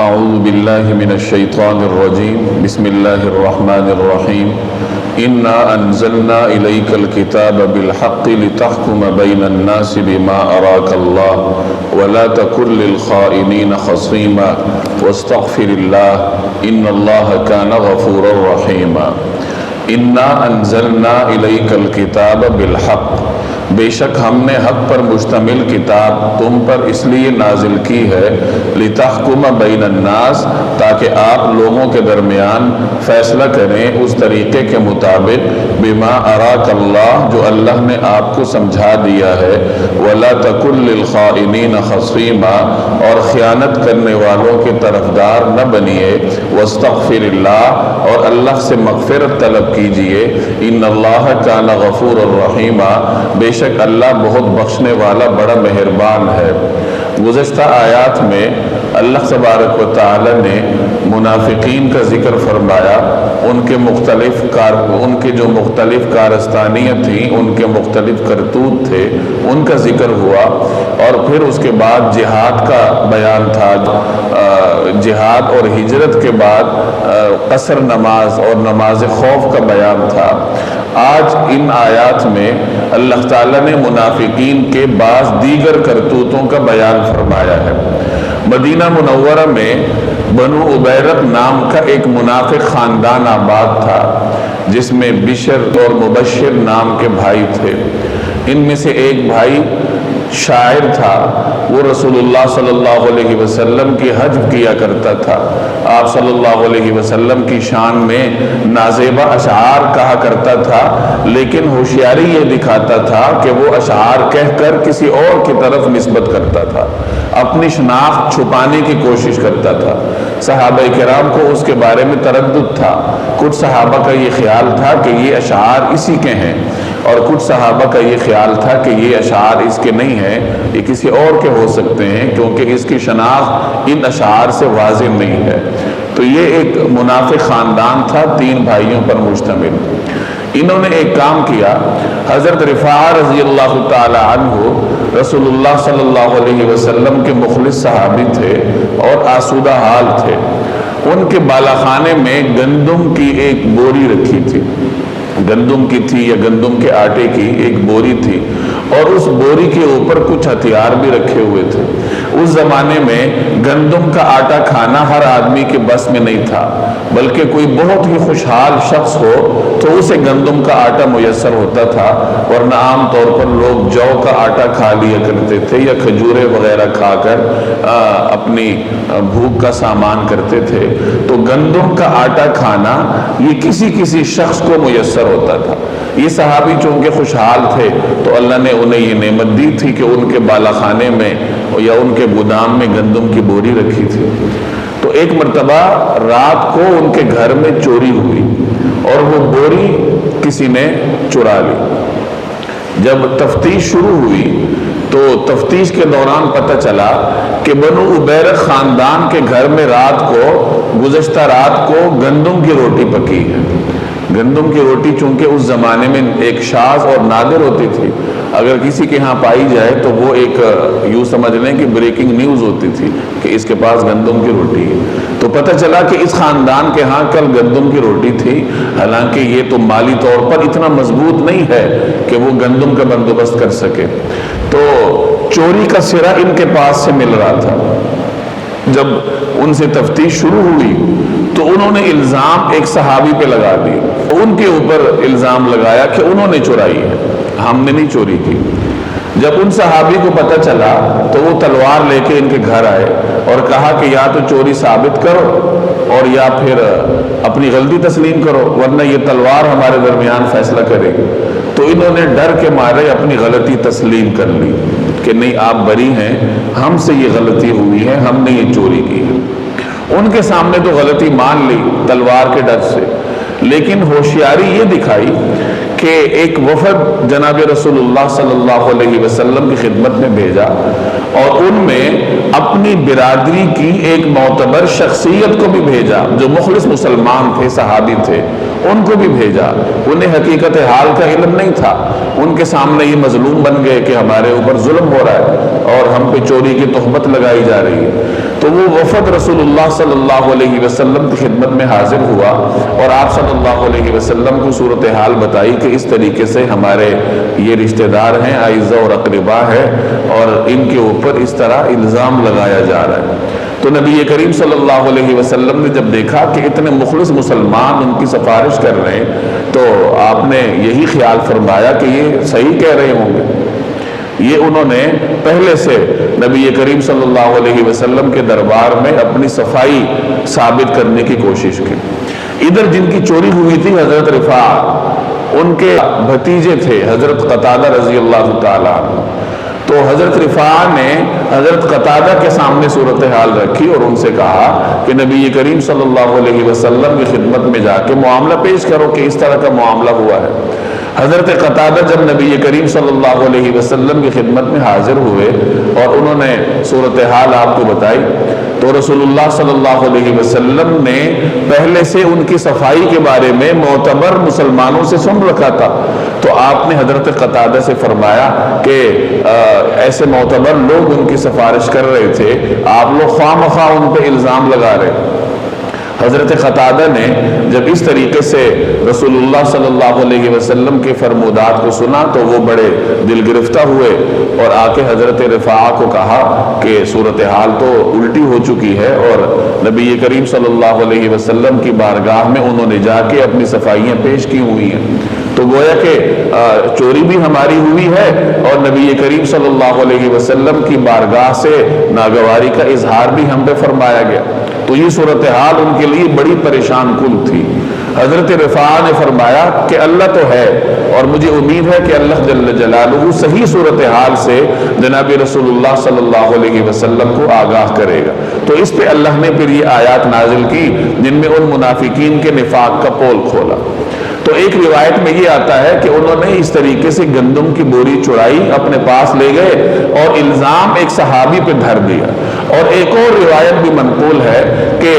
اعوذ باللہ من الشیطان الرجیم بسم اللہ الرحمن الرحیم انا انزلنا الیک الکتاب بالحق لتحکم بین الناس بما اراک اللہ ولا تکن للخائنین خصیما واستغفر اللہ ان اللہ کان غفورا رحیما۔ انا انزلنا الیک الکتاب بالحق، بے شک ہم نے حق پر مشتمل کتاب تم پر اس لیے نازل کی ہے لتحکم بین الناس، تاکہ آپ لوگوں کے درمیان فیصلہ کریں اس طریقے کے مطابق بما اراک اللہ، جو اللہ نے آپ کو سمجھا دیا ہے، ولا تکن للخائنین خصیما، اور خیانت کرنے والوں کے طرفدار نہ بنیے، واستغفر اللہ، اور اللہ سے مغفرت طلب کیجئے، ان اللہ کان غفور الرحیم، بے شک اللہ بہت بخشنے والا بڑا مہربان ہے۔ گزشتہ آیات میں اللہ تبارک و تعالی نے منافقین کا ذکر فرمایا، ان کے جو مختلف کارستانیاں تھیں، ان کے مختلف کرتوت تھے، ان کا ذکر ہوا، اور پھر اس کے بعد جہاد کا بیان تھا، جہاد اور ہجرت کے بعد قصر نماز اور نماز خوف کا بیان تھا۔ آج ان آیات میں اللہ تعالیٰ نے منافقین کے بعض دیگر کرتوتوں کا بیان فرمایا ہے۔ مدینہ منورہ میں بنو عبیرق نام کا ایک منافق خاندان آباد تھا، جس میں بشر اور مبشر نام کے بھائی تھے۔ ان میں سے ایک بھائی شاعر تھا، وہ رسول اللہ صلی اللہ علیہ وسلم کی حجب کیا کرتا تھا، آپ صلی اللہ علیہ وسلم کی شان میں نازیبہ اشعار کہا کرتا تھا، لیکن ہوشیاری یہ دکھاتا تھا کہ وہ اشعار کہہ کر کسی اور کی طرف نسبت کرتا تھا، اپنی شناخت چھپانے کی کوشش کرتا تھا۔ صحابہ کرام کو اس کے بارے میں تردد تھا، کچھ صحابہ کا یہ خیال تھا کہ یہ اشعار اسی کے ہیں، اور کچھ صحابہ کا یہ خیال تھا کہ یہ اشعار اس کے نہیں ہیں، یہ کسی اور کے ہو سکتے ہیں، کیونکہ اس کی شناخت ان اشعار سے واضح نہیں ہے۔ تو یہ ایک منافق خاندان تھا، 3 بھائیوں پر مشتمل۔ انہوں نے ایک کام کیا، حضرت رفاعہ رضی اللہ تعالی عنہ رسول اللہ صلی اللہ علیہ وسلم کے مخلص صحابی تھے اور آسودہ حال تھے۔ ان کے بالاخانے میں گندم کی ایک بوری رکھی تھی، گندم کی تھی یا گندم کے آٹے کی ایک بوری تھی، اور اس بوری کے اوپر کچھ ہتھیار بھی رکھے ہوئے تھے۔ اس زمانے میں گندم کا آٹا کھانا ہر آدمی کے بس میں نہیں تھا، بلکہ کوئی بہت ہی خوشحال شخص ہو تو اسے گندم کا آٹا میسر ہوتا تھا، ورنہ عام طور پر لوگ جو کا آٹا کھا لیا کرتے تھے یا کھجورے وغیرہ کھا کر اپنی بھوک کا سامان کرتے تھے۔ تو گندم کا آٹا کھانا یہ کسی شخص کو میسر ہوتا تھا۔ یہ صحابی چونکہ خوشحال تھے تو اللہ نے انہیں یہ نعمت دی تھی کہ ان کے بالاخانے میں یا ان کے گودام میں گندم کی بوری رکھی تھی۔ تو ایک مرتبہ رات کو ان کے گھر میں چوری ہوئی اور وہ بوری کسی نے چرا لی۔ جب تفتیش شروع ہوئی تو تفتیش کے دوران پتہ چلا کہ بنو عبیرق خاندان کے گھر میں گزشتہ رات کو گندم کی روٹی پکی ہے۔ گندم کی روٹی چونکہ اس زمانے میں ایک شاذ اور نادر ہوتی تھی، اگر کسی کے ہاں پائی جائے تو وہ ایک یوں سمجھ لیں کہ بریکنگ نیوز ہوتی تھی کہ اس کے پاس گندم کی روٹی ہے۔ تو پتہ چلا کہ اس خاندان کے ہاں کل گندم کی روٹی تھی، حالانکہ یہ تو مالی طور پر اتنا مضبوط نہیں ہے کہ وہ گندم کا بندوبست کر سکے۔ تو چوری کا سرا ان کے پاس سے مل رہا تھا۔ جب ان سے تفتیش شروع ہوئی تو انہوں نے الزام ایک صحابی پہ لگا دی، ان کے اوپر الزام لگایا کہ انہوں نے چورائی ہے، ہم نے نہیں چوری کی۔ جب ان صحابی کو پتہ چلا تو وہ تلوار لے کے ان کے گھر آئے اور کہا کہ یا تو چوری ثابت کرو اور یا پھر اپنی غلطی تسلیم کرو، ورنہ یہ تلوار ہمارے درمیان فیصلہ کرے گی۔ تو انہوں نے ڈر کے مارے اپنی غلطی تسلیم کر لی کہ نہیں، آپ بری ہیں، ہم سے یہ غلطی ہوئی ہے، ہم نے یہ چوری کی ہے۔ ان کے سامنے تو غلطی مان لی تلوار کے ڈر سے، لیکن ہوشیاری یہ دکھائی کہ ایک وفد جناب رسول اللہ صلی اللہ علیہ وسلم کی خدمت میں بھیجا اور ان میں اپنی برادری کی ایک معتبر شخصیت کو بھی بھیجا جو مخلص مسلمان تھے، صحابی تھے، ان کو بھی بھیجا. انہیں حقیقت حال کا علم نہیں تھا. ان کے سامنے یہ مظلوم بن گئے کہ ہمارے اوپر ظلم ہو رہا ہے اور ہم پہ چوری کی تہمت لگائی جا رہی ہے. تو وہ وفد رسول اللہ صلی اللہ علیہ وسلم کی خدمت میں حاضر ہوا اور آپ صلی اللہ علیہ وسلم کو صورتحال بتائی کہ اس طریقے سے ہمارے یہ رشتہ دار ہیں، اعزاء اور اقرباء ہیں، اور ان کے اوپر اس طرح الزام لگایا جا رہا ہے. تو نبی کریم صلی اللہ علیہ وسلم نے جب دیکھا کہ اتنے مخلص مسلمان ان کی سفارش کر رہے ہیں تو آپ نے یہی خیال فرمایا کہ یہ صحیح کہہ رہے ہوں گے. یہ انہوں نے پہلے سے نبی کریم صلی اللہ علیہ وسلم کے دربار میں اپنی صفائی ثابت کرنے کی کوشش کی. ادھر جن کی چوری ہوئی تھی حضرت رفاع، ان کے بھتیجے تھے حضرت قتادہ رضی اللہ تعالیٰ عنہ. تو حضرت رفاع نے حضرت قتادہ کے سامنے صورتحال رکھی اور ان سے کہا کہ نبی کریم صلی اللہ علیہ وسلم کی خدمت میں جا کے معاملہ پیش کرو کہ اس طرح کا معاملہ ہوا ہے. حضرت قتادہ جب نبی کریم صلی اللہ علیہ وسلم کی خدمت میں حاضر ہوئے اور انہوں نے صورتحال آپ کو بتائی تو رسول اللہ صلی اللہ علیہ وسلم نے پہلے سے ان کی صفائی کے بارے میں معتبر مسلمانوں سے سن رکھا تھا. تو آپ نے حضرت قتادہ سے فرمایا کہ ایسے معتبر لوگ ان کی سفارش کر رہے تھے، آپ لوگ خواہ مخواہ ان پہ الزام لگا رہے. حضرت قتادہ نے جب اس طریقے سے رسول اللہ صلی اللہ علیہ وسلم کے فرمودات کو سنا تو وہ بڑے دل گرفتہ ہوئے اور آ کے حضرت رفاع کو کہا کہ صورتحال تو الٹی ہو چکی ہے اور نبی کریم صلی اللہ علیہ وسلم کی بارگاہ میں انہوں نے جا کے اپنی صفائیاں پیش کی ہوئی ہیں. تو گویا کہ چوری بھی ہماری ہوئی ہے اور نبی کریم صلی اللہ علیہ وسلم کی بارگاہ سے ناگواری کا اظہار بھی ہم پہ فرمایا گیا. تو یہ صورتحال ان کے لیے بڑی پریشان کن تھی. حضرت رفاع نے فرمایا کہ اللہ تو ہے اور مجھے امید ہے کہ اللہ جل جلالہ صحیح صورتحال سے جناب رسول اللہ صلی اللہ علیہ وسلم کو آگاہ کرے گا. تو اس پہ اللہ نے پھر یہ آیات نازل کی جن میں ان منافقین کے نفاق کا پول کھولا. تو ایک روایت میں یہ آتا ہے کہ انہوں نے اس طریقے سے گندم کی بوری چڑائی، اپنے پاس لے گئے اور الزام ایک صحابی پہ دھر دیا. اور ایک اور روایت بھی منقول ہے کہ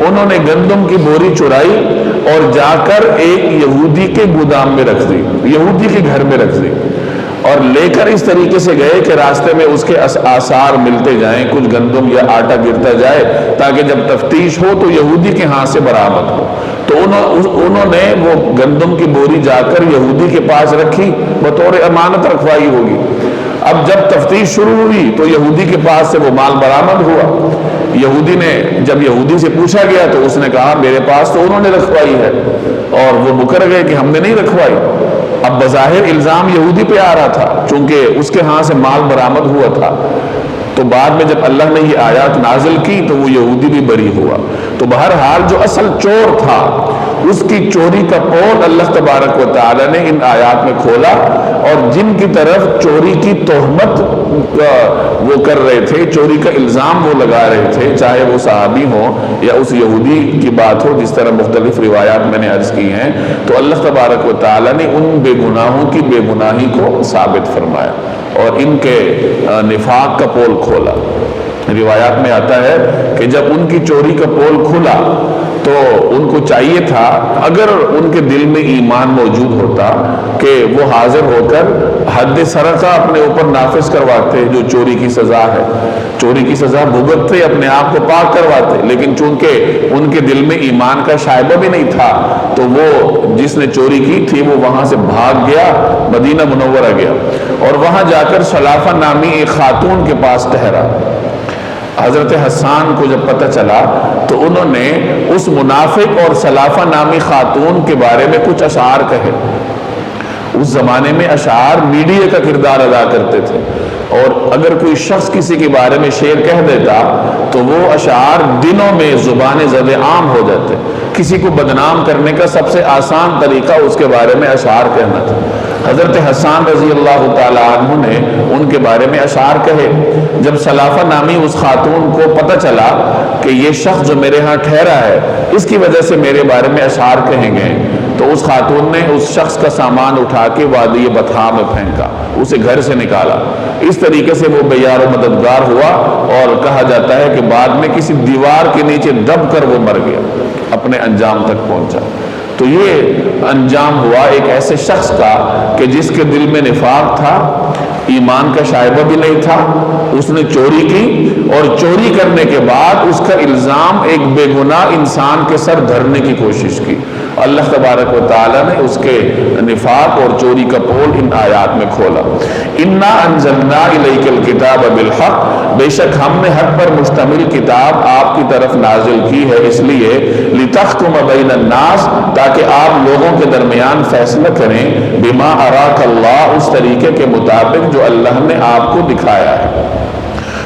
انہوں نے گندم کی بوری چڑائی اور جا کر ایک یہودی کے گودام میں رکھ دی، یہودی کے گھر میں رکھ دی اور لے کر اس طریقے سے گئے کہ راستے میں اس کے آثار ملتے جائیں، کچھ گندم یا آٹا گرتا جائے تاکہ جب تفتیش ہو تو یہودی کے ہاتھ سے برآمد ہو. تو انہوں نے وہ گندم کی بوری جا کر یہودی کے پاس رکھی، بطور امانت رکھوائی ہوگی. اب جب تفتیش شروع ہوئی تو یہودی کے پاس سے وہ مال برآمد ہوا. یہودی نے جب یہودی سے پوچھا گیا تو اس نے کہا میرے پاس تو انہوں نے رکھوائی ہے، اور وہ مکر گئے کہ ہم نے نہیں رکھوائی. اب بظاہر الزام یہودی پہ آ رہا تھا چونکہ اس کے ہاں سے مال برآمد ہوا تھا. تو بعد میں جب اللہ نے یہ آیات نازل کی تو وہ یہودی بھی بری ہوا. تو بہرحال جو اصل چور تھا اس کی چوری کا پول اللہ تبارک و تعالی نے ان آیات میں کھولا، اور جن کی طرف چوری کی تہمت وہ کر رہے تھے، چوری کا الزام وہ لگا رہے تھے، چاہے وہ صحابی ہوں یا اس یہودی کی بات ہو، جس طرح مختلف روایات میں نے عرض کی ہیں، تو اللہ تبارک و تعالی نے ان بے گناہوں کی بے گناہی کو ثابت فرمایا اور ان کے نفاق کا پول کھولا. روایات میں آتا ہے کہ جب ان کی چوری کا پول کھلا تو ان کو چاہیے تھا، اگر ان کے دل میں ایمان موجود ہوتا، کہ وہ حاضر ہو کر حد سرقہ اپنے اوپر نافذ کرواتے جو چوری کی سزا ہے، چوری کی سزا بھگتتے، اپنے آپ کو پاک کرواتے. لیکن چونکہ ان کے دل میں ایمان کا شائبہ بھی نہیں تھا تو وہ جس نے چوری کی تھی وہ وہاں سے بھاگ گیا، مدینہ منورہ گیا اور وہاں جا کر سلافہ نامی ایک خاتون کے پاس ٹھہرا. حضرت حسان کو جب پتہ چلا تو انہوں نے اس منافق اور سلافہ نامی خاتون کے بارے میں کچھ اشعار کہے. اس زمانے میں اشعار میڈیا کا کردار ادا کرتے تھے، اور اگر کوئی شخص کسی کے بارے میں شعر کہہ دیتا تو وہ اشعار دنوں میں زبان زد عام ہو جاتے. کسی کو بدنام کرنے کا سب سے آسان طریقہ اس کے بارے میں اشعار کہنا تھا. حضرت حسان رضی اللہ تعالی عنہ نے ان کے بارے میں اشعار کہے. جب سلافہ نامی اس خاتون کو پتہ چلا کہ یہ شخص جو میرے ہاں ٹھہرا ہے اس کی وجہ سے میرے بارے میں اشعار کہیں گے، تو اس خاتون نے اس شخص کا سامان اٹھا کے وادی بطحا میں پھینکا، اسے گھر سے نکالا. اس طریقے سے وہ بیار و مددگار ہوا، اور کہا جاتا ہے کہ بعد میں کسی دیوار کے نیچے دب کر وہ مر گیا، اپنے انجام تک پہنچا. تو یہ انجام ہوا ایک ایسے شخص کا کہ جس کے دل میں نفاق تھا، ایمان کا شائبہ بھی نہیں تھا، اس نے چوری کی، اور چوری کرنے کے بعد اس کا الزام ایک بے گناہ انسان کے سر دھرنے کی کوشش کی۔ اللہ تبارک و تعالیٰ نے اس کے نفاق اور چوری کا پول ان آیات میں کھولا۔ انا انزلنا الیک الکتاب بالحق، بے شک ہم نے حق پر مشتمل کتاب آپ کی طرف نازل کی ہے، اس لیے لتحکم بین الناس، تاکہ آپ لوگوں کے درمیان فیصلہ کریں، بما اراک اللہ، اس طریقے کے مطابق جو اللہ نے آپ کو دکھایا ہے۔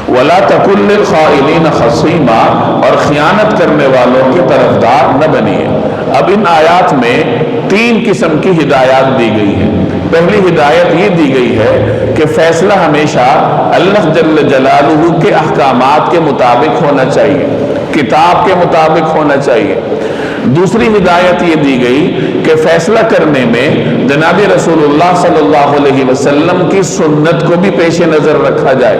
وَلَا تَكُنْ لِلْخَائِنِينَ خَصِيمًا، اور خیانت کرنے والوں کے طرفدار نہ بنیے۔ اب ان آیات میں 3 قسم کی ہدایات دی گئی ہیں۔ پہلی ہدایت یہ دی گئی ہے کہ فیصلہ ہمیشہ اللہ جل جلالہ کے احکامات کے مطابق ہونا چاہیے، کتاب کے مطابق ہونا چاہیے۔ دوسری ہدایت یہ دی گئی کہ فیصلہ کرنے میں جناب رسول اللہ صلی اللہ علیہ وسلم کی سنت کو بھی پیش نظر رکھا جائے،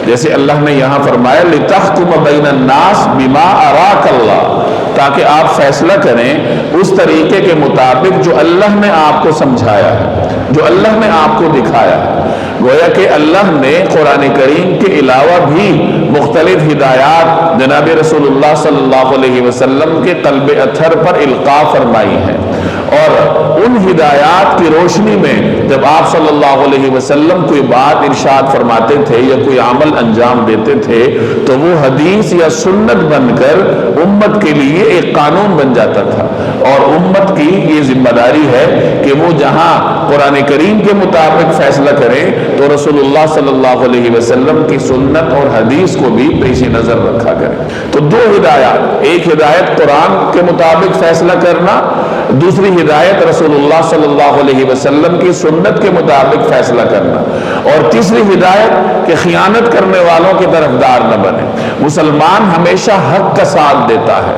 جیسے اللہ نے یہاں فرمایا لِتَحْكُمَ بَيْنَ النَّاسِ بِمَا أَرَاكَ اللَّهُ، تاکہ آپ فیصلہ کریں اس طریقے کے مطابق جو اللہ نے آپ کو سمجھایا ہے، جو اللہ نے آپ کو دکھایا ہے۔ گویا کہ اللہ نے قرآن کریم کے علاوہ بھی مختلف ہدایات جناب رسول اللہ صلی اللہ علیہ وسلم کے قلب اطہر پر القاء فرمائی ہیں، اور ان ہدایات کی روشنی میں جب آپ صلی اللہ علیہ وسلم کوئی بات ارشاد فرماتے تھے یا کوئی عمل انجام دیتے تھے تو وہ حدیث یا سنت بن کر امت کے لیے ایک قانون بن جاتا تھا، اور امت کی یہ ذمہ داری ہے کہ وہ جہاں قرآن کریم کے مطابق فیصلہ کریں تو رسول اللہ صلی اللہ علیہ وسلم کی سنت اور حدیث کو بھی پیش نظر رکھا کریں۔ تو 2 ہدایات، ایک ہدایت قرآن کے مطابق فیصلہ کرنا، دوسری ہدایت رسول اللہ صلی اللہ علیہ وسلم کی سنت کے مطابق فیصلہ کرنا، اور تیسری ہدایت کہ خیانت کرنے والوں کی طرفدار نہ بنے۔ مسلمان ہمیشہ حق کا ساتھ دیتا ہے،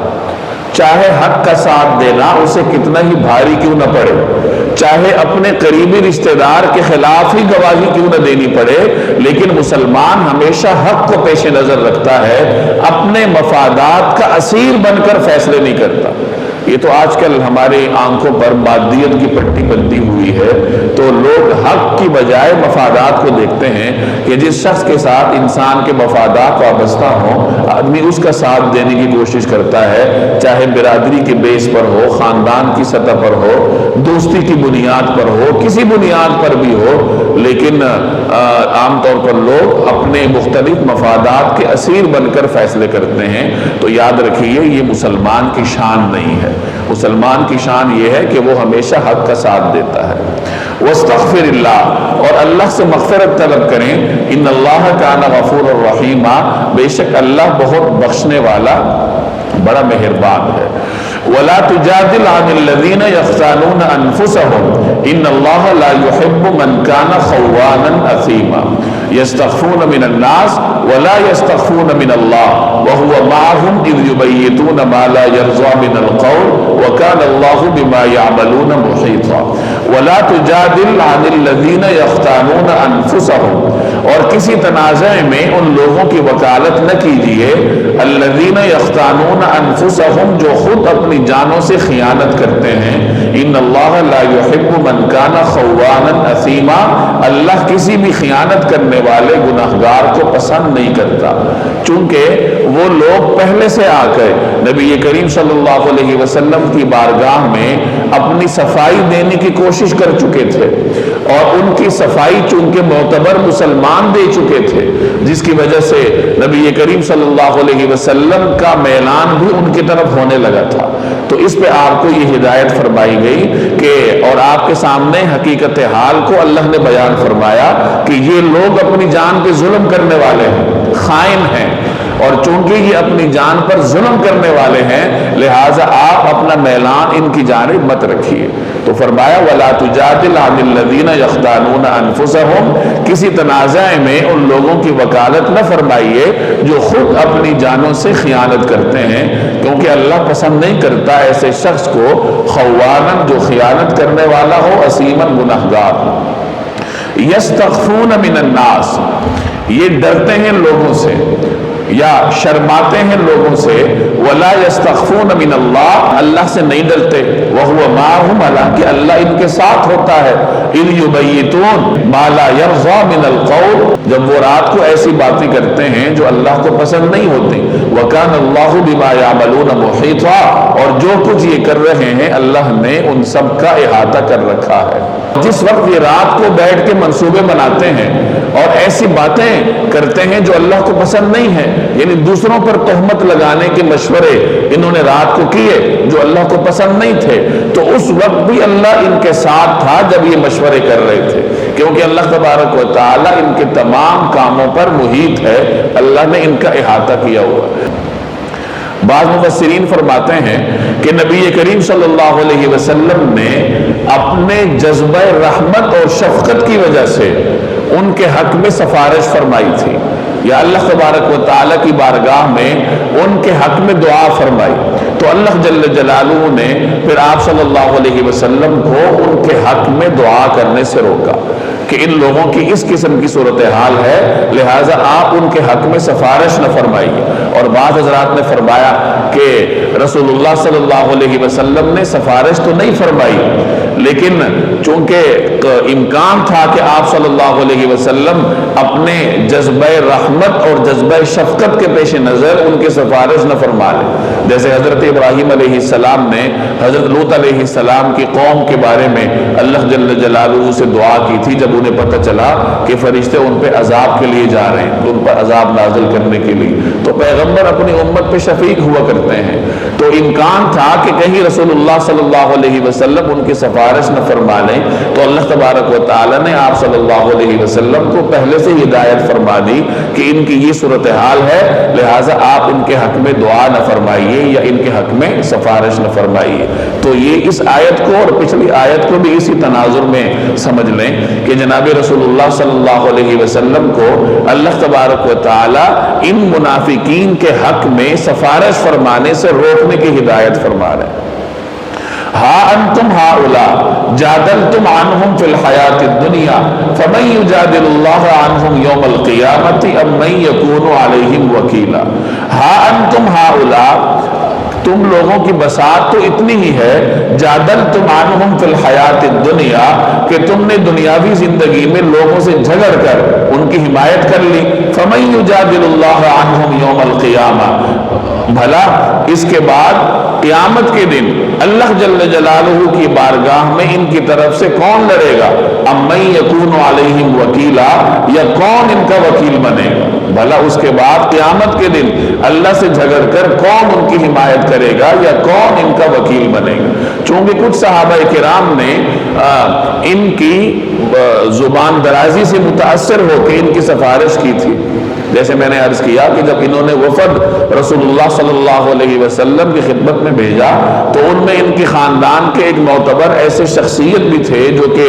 چاہے حق کا ساتھ دینا اسے کتنا ہی بھاری کیوں نہ پڑے، چاہے اپنے قریبی رشتہ دار کے خلاف ہی گواہی کیوں نہ دینی پڑے، لیکن مسلمان ہمیشہ حق کو پیش نظر رکھتا ہے، اپنے مفادات کا اسیر بن کر فیصلے نہیں کرتا۔ یہ تو آج کل ہمارے آنکھوں پر مادیت کی پٹی بندی ہوئی ہے، تو لوگ حق کی بجائے مفادات کو دیکھتے ہیں کہ جس شخص کے ساتھ انسان کے مفادات وابستہ ہوں آدمی اس کا ساتھ دینے کی کوشش کرتا ہے، چاہے برادری کے بیس پر ہو، خاندان کی سطح پر ہو، دوستی کی بنیاد پر ہو، کسی بنیاد پر بھی ہو، لیکن عام طور پر لوگ اپنے مختلف مفادات کے اسیر بن کر فیصلے کرتے ہیں۔ تو یاد رکھیے یہ مسلمان کی شان نہیں ہے، مسلمان کی شان یہ ہے کہ وہ ہمیشہ حق کا ساتھ دیتا ہے۔ وَاسْتَغْفِرِ اللَّهِ، اور اللہ سے مغفرت طلب کریں، ان اللہ کان غفور الرحیم، بے شک اللہ بہت بخشنے والا بڑا مہربان ہے۔ وَلَا تُجَادِلْ عَنِ الَّذِينَ يَخْتَانُونَ أَنفُسَهُمْ إِنَّ اللَّهَ لَا يُحِبُّ مَنْ كَانَ خَوَّانًا أَثِيمًا يَسْتَخْفُونَ مِنَ النَّاسِ وَلَا يَسْتَخْفُونَ مِنَ اللَّهِ وَهُوَ مَعَهُمْ إِذْ يُبَيِّتُونَ مَا لَا يَرْضَى مِنَ الْقَوْلِ وَكَانَ اللَّهُ بِمَا يَعْمَلُونَ مُحِيطًا۔ وَلَا تُجَادِلْ عَنِ الَّذِينَ يَخْتَانُونَ أَنفُسَهُمْ، اور کسی تنازع میں ان لوگوں کی وکالت نہ کیجیے، الذین یختانون انفسہم، جو خود اپنی جانوں سے خیانت کرتے ہیں، ان اللہ لا یحب من کان خوانا اثیما، اللہ کسی بھی خیانت کرنے والے گناہگار کو پسند نہیں کرتا، چونکہ وہ لوگ پہلے سے آ کر نبی کریم صلی اللہ علیہ وسلم کی بارگاہ میں اپنی صفائی دینے کی کوشش کر چکے تھے، اور ان کی صفائی چونکہ معتبر مسلمان دے چکے تھے، جس کی وجہ سے نبی کریم صلی اللہ علیہ وسلم کا میلان بھی ان کی طرف ہونے لگا تھا۔ تو اس پہ آپ کو یہ ہدایت فرمائی گئی کہ، اور آپ کے سامنے حقیقت حال کو اللہ نے بیان فرمایا کہ یہ لوگ اپنی جان پہ ظلم کرنے والے ہیں، خائن ہیں، اور چونکہ یہ اپنی جان پر ظلم کرنے والے ہیں لہٰذا آپ اپنا میلان ان کی جانب مت رکھیے۔ تو فرمایا وَلَا تُجَادِلْ عَنِ الَّذِينَ يَخْتَانُونَ أَنفُسَهُمْ، کسی تنازع میں ان لوگوں کی وکالت نہ فرمائیے جو خود اپنی جانوں سے خیانت کرتے ہیں، کیونکہ اللہ پسند نہیں کرتا ایسے شخص کو خوانن، جو خیانت کرنے والا ہو، اثیمن، گناہگار ہو۔ یستخفون من الناس، یہ ڈرتے ہیں لوگوں سے، یا شرماتے ہیں لوگوں سے، ولا یستخفون من اللہ، اللہ سے نہیں ڈرتے، وہو معہم، حالانکہ اللہ ان کے ساتھ ہوتا ہے، اذ یبیتون ما لا یرضی من القول، جب وہ رات کو ایسی باتیں کرتے ہیں جو اللہ کو پسند نہیں ہوتی، وکان اللہ بما یعملون محیطا، اور جو کچھ یہ کر رہے ہیں اللہ نے ان سب کا احاطہ کر رکھا ہے۔ جس وقت یہ رات کو بیٹھ کے منصوبے بناتے ہیں اور ایسی باتیں کرتے ہیں جو اللہ کو پسند نہیں ہے، یعنی دوسروں پر تہمت لگانے کے مشورے انہوں نے رات کو کیے جو اللہ کو پسند نہیں تھے، تو اس وقت بھی اللہ ان کے ساتھ تھا جب یہ مشورے کر رہے تھے، کیونکہ اللہ تبارک و تعالی ان کے تمام کاموں پر محیط ہے، اللہ نے ان کا احاطہ کیا ہوا ہے۔ بعض مفسرین فرماتے ہیں کہ نبی کریم صلی اللہ علیہ وسلم نے اپنے جذبہ رحمت اور شفقت کی وجہ سے ان کے حق میں سفارش فرمائی تھی، یا اللہ تبارک و تعالیٰ کی بارگاہ میں ان کے حق میں دعا فرمائی، تو اللہ جل جلالہ نے پھر آپ صلی اللہ علیہ وسلم کو ان کے حق میں دعا کرنے سے روکا کہ ان لوگوں کی اس قسم کی صورتحال ہے، لہٰذا آپ ان کے حق میں سفارش نہ فرمائیے۔ اور بعض حضرات نے فرمایا کہ رسول اللہ صلی اللہ علیہ وسلم نے سفارش تو نہیں فرمائی، لیکن چونکہ امکان تھا کہ آپ صلی اللہ علیہ وسلم اپنے جذبہ رحمت اور جذبہ شفقت کے پیش نظر ان کی سفارش نہ فرما لیں، جیسے حضرت ابراہیم علیہ السلام نے حضرت لوط علیہ السلام کی قوم کے بارے میں اللہ جل جلالہ سے دعا کی تھی، جب انہیں پتہ چلا کہ فرشتے ان پہ عذاب کے لیے جا رہے ہیں، ان پر عذاب نازل کرنے کے لیے، تو پیغمبر اپنی امت پہ شفیق ہوا کرتے ہیں، تو امکان تھا کہ کہیں رسول اللہ صلی اللہ علیہ وسلم ان کی سفارش نہ فرما لیں، تو اللہ تبارک و تعالی نے آپ صلی اللہ علیہ وسلم کو پہلے سے ہدایت فرما دی کہ ان کی یہ صورتحال ہے، لہٰذا آپ ان کے حق میں دعا نہ فرمائیے یا ان کے حق میں سفارش نہ فرمائیے۔ تو یہ اس آیت کو اور پچھلی آیت کو بھی اسی تناظر میں سمجھ لیں کہ جناب رسول اللہ صلی اللہ علیہ وسلم کو اللہ تبارک و تعالی ان منافقین کے حق میں سفارش فرمانے سے روکنے کی ہدایت فرما رہے ہیں۔ ہا انتم ہؤلاء جادلتم عنہم فی الحیات الدنیا فمن یجادل اللہ عنہم یوم القیامت ام من یکون علیہم وکیلا۔ ہا انتم ہؤلاء، تم لوگوں کی بساط تو اتنی ہی ہے، جادلتم عنہم فی الحیات الدنیا، کہ تم نے دنیاوی زندگی میں لوگوں سے جھگڑ کر ان کی حمایت کر لی، فمن یجادل اللہ عنہم یوم القیامہ، بھلا اس کے بعد قیامت کے دن اللہ جل جلالہ کی بارگاہ میں ان کی طرف سے کون لڑے گا؟ ام من یکون علیہم وکیلا، یا کون ان کا وکیل بنے گا؟ بھلا اس کے بعد قیامت کے دن اللہ سے جھگڑ کر کون ان کی حمایت کرے گا یا کون ان کا وکیل بنے گا؟ چونکہ کچھ صحابہ کرام نے ان کی زبان درازی سے متاثر ہو کے ان کی سفارش کی تھی، جیسے میں نے عرض کیا کہ جب انہوں نے وفد رسول اللہ صلی اللہ علیہ وسلم کی خدمت میں بھیجا تو ان میں ان کے خاندان کے ایک معتبر ایسے شخصیت بھی تھے جو کہ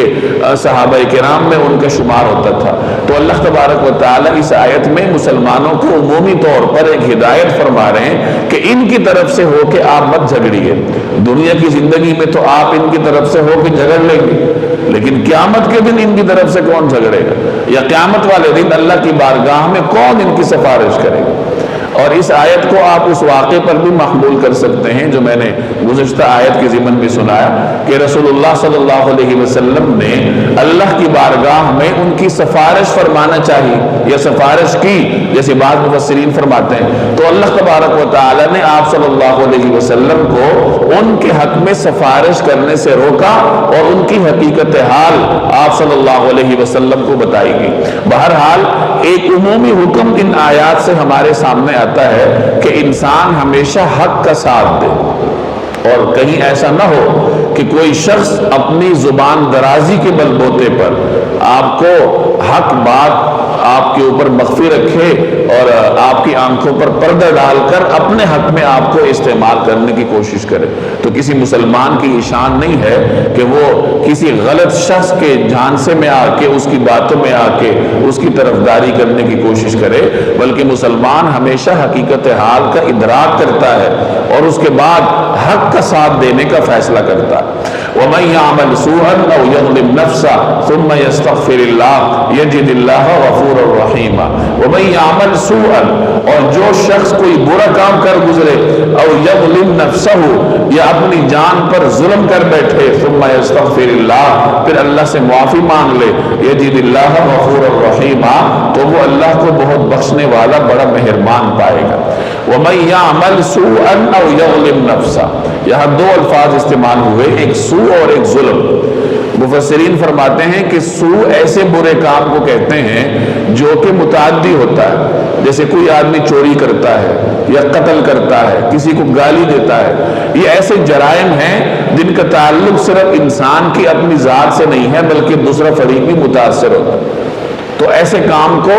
صحابہ کرام میں ان کا شمار ہوتا تھا، تو اللہ تبارک و تعالی اس آیت میں مسلمانوں کو عمومی طور پر ایک ہدایت فرما رہے ہیں کہ ان کی طرف سے ہو کے آپ مت جھگڑیے، دنیا کی زندگی میں تو آپ ان کی طرف سے ہو کے جھگڑ لیں گے، لیکن قیامت کے دن ان کی طرف سے کون جھگڑے گا، یا قیامت والے دن اللہ کی بارگاہ میں کون ان کی سفارش کرے گا؟ اور اس آیت کو آپ اس واقعے پر بھی محمول کر سکتے ہیں جو میں نے گزشتہ آیت کے ضمن میں سنایا کہ رسول اللہ صلی اللہ علیہ وسلم نے اللہ کی بارگاہ میں ان کی سفارش فرمانا چاہیے یا سفارش کی، جیسے بعض مفسرین فرماتے ہیں، تو اللہ تبارک و تعالی نے آپ صلی اللہ علیہ وسلم کو ان کے حق میں سفارش کرنے سے روکا اور ان کی حقیقت حال آپ صلی اللہ علیہ وسلم کو بتائی گئی۔ بہرحال ایک عمومی حکم ان آیات سے ہمارے سامنے آتا ہے کہ انسان ہمیشہ حق کا ساتھ دے، اور کہیں ایسا نہ ہو کہ کوئی شخص اپنی زبان درازی کے بل بوتے پر آپ کو حق بات آپ کے اوپر مخفی رکھے اور آپ کی آنکھوں پر پردہ ڈال کر اپنے حق میں آپ کو استعمال کرنے کی کوشش کرے، تو کسی مسلمان کی شان نہیں ہے کہ وہ کسی غلط شخص کے جھانسے میں آ کے اس کی باتوں میں آ کے اس کی طرفداری کرنے کی کوشش کرے، بلکہ مسلمان ہمیشہ حقیقت حال کا ادراک کرتا ہے اور اس کے بعد حق کا ساتھ دینے کا فیصلہ کرتا ہے۔ وَمَن يَعْمَلْ سُوءًا أَوْ يَظْلِمْ نَفْسَهُ ثُمَّ يَسْتَغْفِرِ اللَّهَ يَجِدِ اللَّهَ غَفُورًا رَحِيمًا۔ وَمَن يَعْمَلْ سُوءًا، اور جو شخص کوئی برا کام کر گزرے او یظلم نفسہ یا اپنی جان پر ظلم کر بیٹھے ثم یستغفر اللہ پھر اللہ سے معافی مانگ لے یجد اللہ غفور الرحیم تو وہ اللہ کو بہت بخشنے والا بڑا مہربان پائے گا ومن یعمل سوءا او یظلم نفسہ یہاں دو الفاظ استعمال ہوئے ایک سوء اور ایک ظلم مفسرین فرماتے ہیں کہ سوء ایسے برے کام کو کہتے ہیں جو کہ متعدی ہوتا ہے جیسے کوئی آدمی چوری کرتا ہے یا قتل کرتا ہے کسی کو گالی دیتا ہے یہ ایسے جرائم ہیں جن کا تعلق صرف انسان کی اپنی ذات سے نہیں ہے بلکہ دوسرا فریق بھی متاثر ہوتا ہے تو ایسے کام کو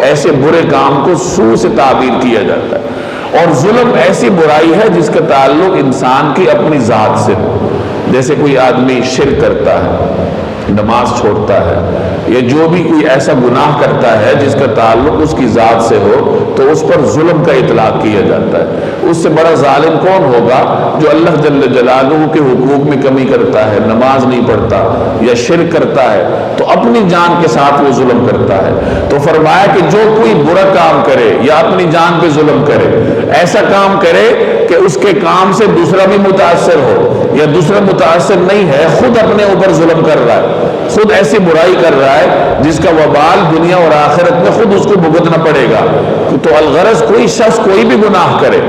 ایسے برے کام کو سوء سے تعبیر کیا جاتا ہے اور ظلم ایسی برائی ہے جس کا تعلق انسان کی اپنی ذات سے ہو جیسے کوئی آدمی شرک کرتا ہے نماز چھوڑتا ہے یا جو بھی کوئی ایسا گناہ کرتا ہے جس کا تعلق اس کی ذات سے ہو تو اس پر ظلم کا اطلاق کیا جاتا ہے اس سے بڑا ظالم کون ہوگا جو اللہ جل جلالہ کے حقوق میں کمی کرتا ہے نماز نہیں پڑھتا یا شرک کرتا ہے تو اپنی جان کے ساتھ وہ ظلم کرتا ہے تو فرمایا کہ جو کوئی برا کام کرے یا اپنی جان پہ ظلم کرے ایسا کام کرے کہ اس کے کام سے دوسرا بھی متاثر ہو یا دوسرا متاثر نہیں ہے خود اپنے اوپر ظلم کر رہا ہے خود ایسی برائی کر رہا ہے جس کا وبال دنیا اور آخرت میں خود اس کو بھگتنا پڑے گا تو الغرض کوئی شخص کوئی بھی گناہ کرے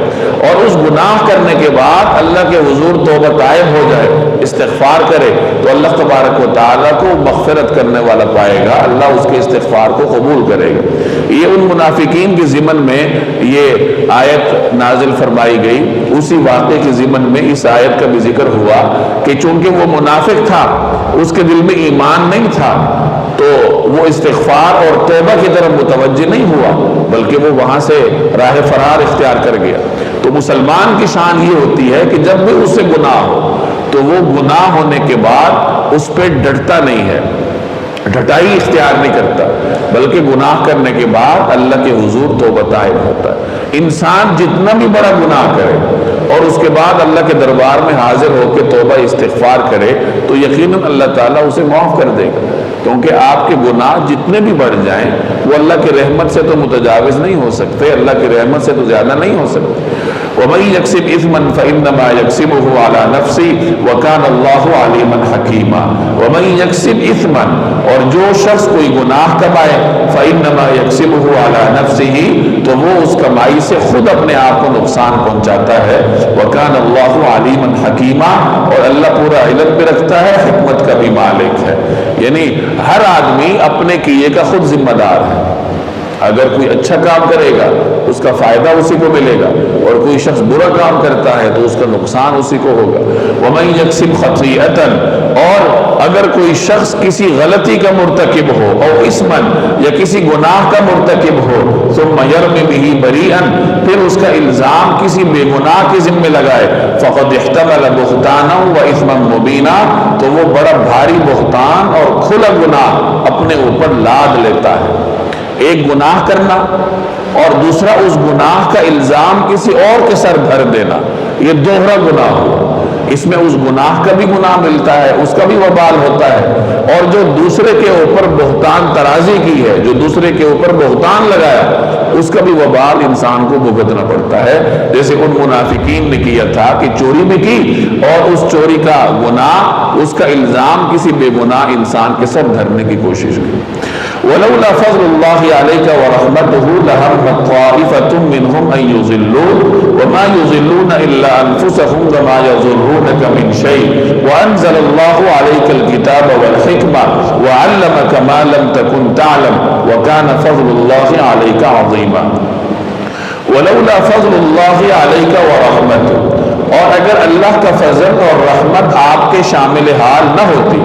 اور اس گناہ کرنے کے بعد اللہ کے حضور توبہ طائب ہو جائے استغفار کرے تو اللہ تبارک و تعالیٰ کو مغفرت کرنے والا پائے گا اللہ اس کے استغفار کو قبول کرے گا یہ ان منافقین کے ضمن میں یہ آیت نازل فرمائی گئی اسی واقعے کے ضمن میں اس آیت کا بھی ذکر ہوا کہ چونکہ وہ منافق تھا اس کے دل میں ایمان نہیں تھا تو وہ استغفار اور توبہ کی طرف متوجہ نہیں ہوا بلکہ وہ وہاں سے راہ فرار اختیار کر گیا تو مسلمان کی شان یہ ہوتی ہے کہ جب بھی اس سے گناہ ہو تو وہ گناہ ہونے کے بعد اس پہ ڈٹتا نہیں ہے ڈٹائی اختیار نہیں کرتا بلکہ گناہ کرنے کے بعد اللہ کے حضور توبہ طائب ہوتا ہے انسان جتنا بھی بڑا گناہ کرے اور اس کے بعد اللہ کے دربار میں حاضر ہو کے توبہ استغفار کرے تو یقیناً اللہ تعالیٰ اسے معاف کر دے گا کیونکہ آپ کے گناہ جتنے بھی بڑھ جائیں وہ اللہ کی رحمت سے تو متجاوز نہیں ہو سکتے اللہ کی رحمت سے تو زیادہ نہیں ہو سکتے وَمَن يَكْسِبْ إِثْمًا فَإِنَّمَا يَكْسِبُهُ عَلَى نَفْسِهِ وَكَانَ اللَّهُ عَلِيمًا حَكِيمًا وَمَن يَكْسِبْ إِثْمًا اور جو شخص کوئی گناہ کمائے فَإِنَّمَا يَكْسِبُهُ عَلَى نَفْسِهِ تو وہ اس کمائی سے خود اپنے آپ کو نقصان پہنچاتا ہے وَكَانَ اللَّهُ عَلِيمًا حَكِيمًا اور اللہ پورا علم بھی رکھتا ہے حکمت کا بھی مالک ہے یعنی ہر آدمی اپنے کیے کا خود ذمہ دار ہے اگر کوئی اچھا کام کرے گا اس کا فائدہ اسی کو ملے گا اور کوئی شخص برا کام کرتا ہے تو اس کا نقصان اسی کو ہوگا وَمَن يَكْسِبْ خَطِيئَةً اور اگر کوئی شخص کسی غلطی کا مرتکب ہو اور اسمن یا کسی گناہ کا مرتکب ہو ثُمَّ يَرْمِ بِهِ بَرِيئًا پھر اس کا الزام کسی بے گناہ کے ذمہ لگائے فَقَدْ احْتَمَلَ بُهْتَانًا وَإِثْمًا مُبِينًا تو وہ بڑا بھاری بہتان اور کھلا گناہ اپنے اوپر لاد لیتا ہے ایک گناہ کرنا اور دوسرا اس گناہ کا الزام کسی اور کے سر دھر دینا یہ دوہرا گناہ ہوا اس میں اس گناہ کا بھی گناہ ملتا ہے اس کا بھی وبال ہوتا ہے اور جو دوسرے کے اوپر بہتان ترازی کی ہے جو دوسرے کے اوپر بہتان لگایا اس کا بھی وبال انسان کو بھگتنا پڑتا ہے جیسے ان منافقین نے کیا تھا کہ چوری بھی کی اور اس چوری کا گناہ اس کا الزام کسی بے گناہ انسان کے سر دھرنے کی کوشش کی وَلَوْلَا فَضْلُ اللَّهِ عَلَيْكَ وَرَحْمَتُهُ لَهَمَّتْ طَائِفَةٌ مِّنْهُمْ أَن يُضِلُّوكَ وَمَا يُضِلُّونَ إِلَّا أَنفُسَهُمْ وَمَا يَضُرُّونَكَ مِنْ شَيْءٍ وَأَنزَلَ اللَّهُ عَلَيْكَ الْكِتَابَ وَالْحِكْمَةَ وَعَلَّمَكَ مَا لَمْ تَكُنْ تَعْلَمُ وَكَانَ فَضْلُ اللَّهِ عَلَيْكَ عَظِيمًا وَلَوْلَا فَضْلُ اللَّهِ عَلَيْكَ وَرَحْمَتُهُ اور اگر اللہ کا فضل اور رحمت آپ کے شامل حال نہ ہوتی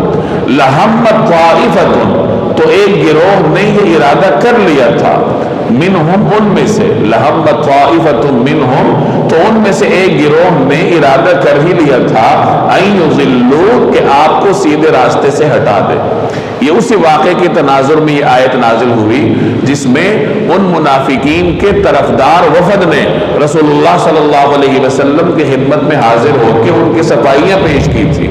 لَهَمَّتْ طَائِفَةٌ تو ایک گروہ نے یہ ارادہ کر لیا تھا منہم ان میں سے لَهَمَّتْ طَائِفَةٌ منہم تو ان میں سے ایک گروہ نے ارادہ کر ہی لیا تھا أَن يُضِلُّوكَ کہ آپ کو سیدھے راستے سے ہٹا دے یہ اسی واقعے کے تناظر میں یہ آیت نازل ہوئی جس میں ان منافقین کے طرفدار وفد نے رسول اللہ صلی اللہ علیہ وسلم کی خدمت میں حاضر ہو کے ان کی صفائیاں پیش کی تھی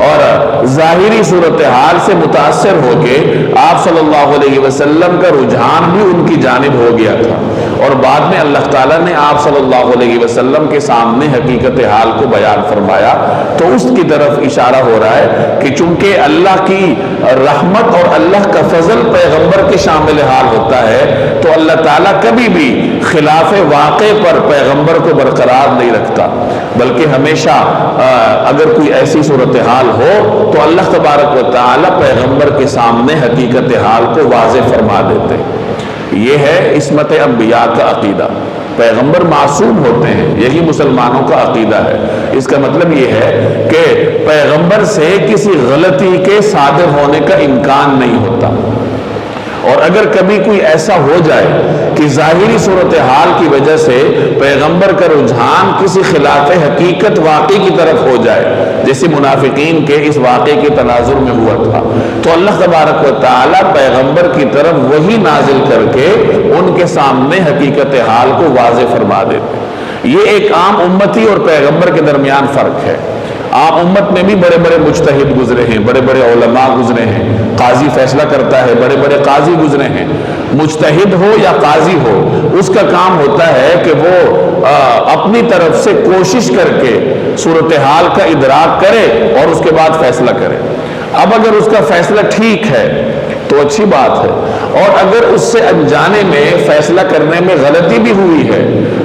اور ظاہری صورتحال سے متاثر ہو کے آپ صلی اللہ علیہ وسلم کا رجحان بھی ان کی جانب ہو گیا تھا اور بعد میں اللہ تعالیٰ نے آپ صلی اللہ علیہ وسلم کے سامنے حقیقت حال کو بیان فرمایا، تو اس کی طرف اشارہ ہو رہا ہے کہ چونکہ اللہ کی رحمت اور اللہ کا فضل پیغمبر کے شامل حال ہوتا ہے، تو اللہ تعالیٰ کبھی بھی خلاف واقع پر پیغمبر کو برقرار نہیں رکھتا، بلکہ ہمیشہ اگر کوئی ایسی صورتحال ہو تو اللہ تبارک و تعالیٰ پیغمبر کے سامنے حقیقت حال کو واضح فرما دیتے ہیں۔ یہ ہے عصمت انبیاء کا عقیدہ، پیغمبر معصوم ہوتے ہیں، یہی مسلمانوں کا عقیدہ ہے۔ اس کا مطلب یہ ہے کہ پیغمبر سے کسی غلطی کے صادر ہونے کا امکان نہیں ہوتا، اور اگر کبھی کوئی ایسا ہو جائے کہ ظاہری صورتحال کی وجہ سے پیغمبر کا رجحان کسی خلاف حقیقت واقعی کی طرف ہو جائے، جیسے منافقین کے اس واقعے کے تناظر میں ہوا تھا، تو اللہ تبارک و تعالیٰ پیغمبر کی طرف وہی نازل کر کے ان کے سامنے حقیقت حال کو واضح فرما دیتے۔ یہ ایک عام امتی اور پیغمبر کے درمیان فرق ہے۔ عام امت میں بھی بڑے بڑے مجتہد گزرے ہیں، بڑے بڑے علماء گزرے ہیں، قاضی فیصلہ کرتا ہے، بڑے بڑے قاضی گزرے ہیں۔ مجتہد ہو یا قاضی ہو، اس کا کام ہوتا ہے کہ وہ اپنی طرف سے کوشش کر کے صورتحال کا ادراک کرے اور اس کے بعد فیصلہ کرے۔ اب اگر اس کا فیصلہ ٹھیک ہے تو اچھی بات ہے، اور اگر اس سے انجانے میں فیصلہ کرنے میں غلطی بھی ہوئی ہے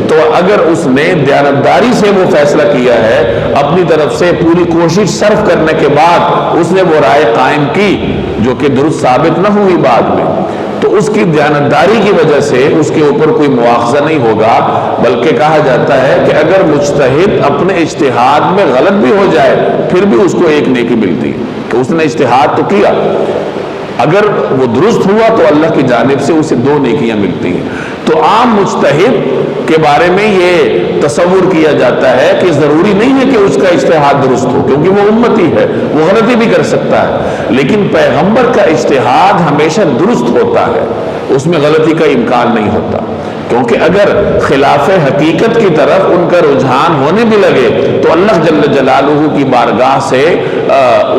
تو اگر اس نے دیانتداری سے وہ فیصلہ کیا ہے، اپنی طرف سے پوری کوشش صرف کرنے کے بعد اس نے وہ رائے قائم کی جو کہ درست ثابت نہ ہوئی بعد میں، تو اس کی دیانتداری کی وجہ سے اس کے اوپر کوئی مواخذہ نہیں ہوگا، بلکہ کہا جاتا ہے کہ اگر مجتہد اپنے اجتہاد میں غلط بھی ہو جائے پھر بھی اس کو ایک نیکی ملتی ہے کہ اس نے اجتہاد تو کیا، اگر وہ درست ہوا تو اللہ کی جانب سے اسے 2 نیکیاں ملتی ہیں۔ تو عام مجتہد کے بارے میں یہ تصور کیا جاتا ہے کہ ضروری نہیں ہے کہ اس کا اجتہاد درست ہو، کیونکہ وہ امتی ہے، وہ غلطی بھی کر سکتا ہے، لیکن پیغمبر کا اجتہاد ہمیشہ درست ہوتا ہے، اس میں غلطی کا امکان نہیں ہوتا، کیونکہ اگر خلاف حقیقت کی طرف ان کا رجحان ہونے بھی لگے تو اللہ جل جلالہ کی بارگاہ سے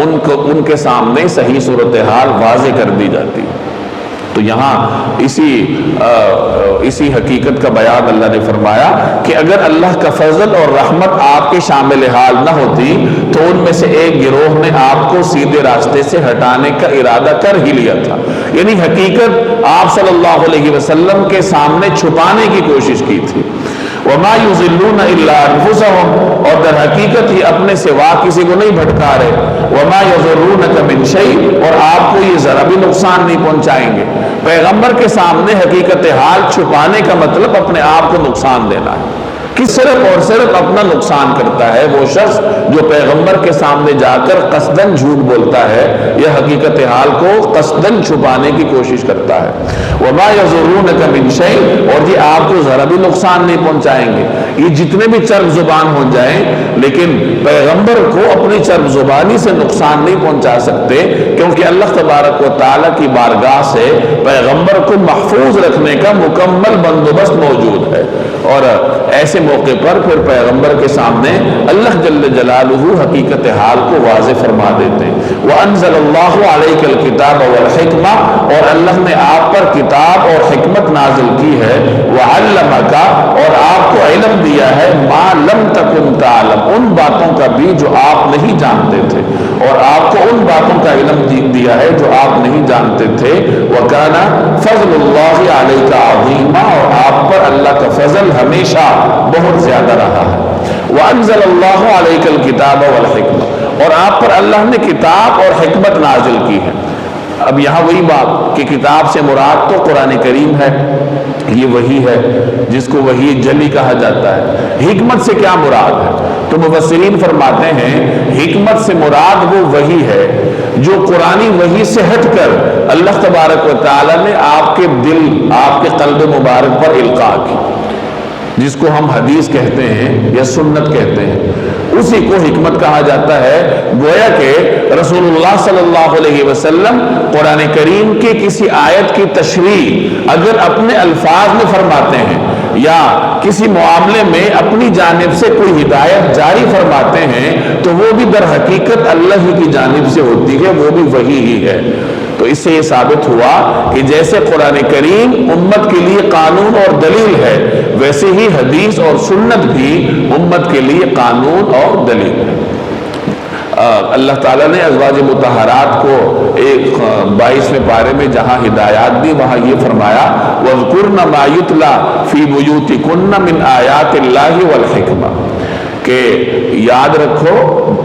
ان کے سامنے صحیح صورتحال واضح کر دی جاتی ہے۔ تو یہاں اسی حقیقت کا بیان اللہ نے فرمایا کہ اگر اللہ کا فضل اور رحمت آپ کے شامل حال نہ ہوتی تو ان میں سے ایک گروہ نے آپ کو سیدھے راستے سے ہٹانے کا ارادہ کر ہی لیا تھا، یعنی حقیقت آپ صلی اللہ علیہ وسلم کے سامنے چھپانے کی کوشش کی تھی۔ وَمَا يُضِلُّونَ إِلَّا أَنفُسَهُمْ، اور در حقیقت ہی اپنے سوا کسی کو نہیں بھٹکا رہے۔ وَمَا يَضُرُّونَكَ مِنْ شَيْءٍ، اور آپ کو یہ ذرا بھی نقصان نہیں پہنچائیں گے۔ پیغمبر کے سامنے حقیقت حال چھپانے کا مطلب اپنے آپ کو نقصان دینا ہے، کہ صرف اور صرف اپنا نقصان کرتا ہے وہ شخص جو پیغمبر کے سامنے جا کر قصداً جھوٹ بولتا ہے یا حقیقت حال کو قصداً چھپانے کی کوشش کرتا ہے۔ وَمَا يَضُرُّونَكَ مِنْ شَيْءٍ، اور یہ آپ کو ذرا بھی نقصان نہیں پہنچائیں گے۔ یہ جتنے بھی چرب زبان ہو جائیں لیکن پیغمبر کو اپنی چرب زبانی سے نقصان نہیں پہنچا سکتے، کیونکہ اللہ تبارک و تعالیٰ کی بارگاہ سے پیغمبر کو محفوظ رکھنے کا مکمل بندوبست موجود ہے، اور ایسے موقع پر پھر پیغمبر کے سامنے اللہ جل جلالہ حقیقت حال کو واضح فرما دیتے ہیں۔ وَأَنزَلَ اللَّهُ عَلَيْكَ الْكِتَابَ وَالْحِكْمَةَ، اور اللہ نے آپ پر کتاب اور حکمت نازل کی ہے۔ وَعَلَّمَكَ، اور آپ کو علم دیا ہے، مَا لَمْ تَكُنْ تَعْلَمْ، ان باتوں کا بھی جو آپ نہیں جانتے تھے، اور آپ کو ان باتوں کا علم دیا ہے جو آپ نہیں جانتے تھے۔ وَكَانَ فَضْلُ اللَّهِ عَلَيْكَ عَظِيمًا، اور آپ پر اللہ کا فضل ہمیشہ بہت زیادہ رہا ہے۔ وَأَنزَلَ اللَّهُ عَلَيْكَ الْكِتَابَ وَالْحِكْمَةَ، اور آپ پر اللہ نے کتاب اور حکمت نازل کی ہے۔ اب یہاں وہی بات کہ کتاب سے مراد تو قرآن کریم ہے، یہ وحی ہے جس کو وحی جلی کہا جاتا ہے۔ حکمت سے کیا مراد ہے؟ تو مفسرین فرماتے ہیں حکمت سے مراد وہ وحی ہے جو قرآنی وحی سے ہٹ کر اللہ تبارک و تعالی نے آپ کے دل، آپ کے قلب مبارک پر القاء کی، جس کو ہم حدیث کہتے ہیں یا سنت کہتے ہیں، اسی کو حکمت کہا جاتا ہے۔ گویا کہ رسول اللہ صلی اللہ علیہ وسلم قرآن کریم کی کسی آیت کی تشریح اگر اپنے الفاظ میں فرماتے ہیں یا کسی معاملے میں اپنی جانب سے کوئی ہدایت جاری فرماتے ہیں تو وہ بھی در حقیقت اللہ ہی کی جانب سے ہوتی ہے، وہ بھی وحی ہی ہے۔ تو اس سے یہ ثابت ہوا کہ جیسے قرآن کریم امت کے لیے قانون اور دلیل ہے، ویسے ہی حدیث اور سنت بھی امت کے لیے قانون اور دلیل ہے۔ اللہ تعالیٰ نے ازواج مطہرات کو 22ویں پارے میں جہاں ہدایات دی وہاں یہ فرمایا وَاذْكُرْنَ مَا يُتْلَى فِي بُيُوتِكُنَّ مِنْ آيَاتِ اللَّهِ وَالْحِكْمَةِ، کہ یاد رکھو،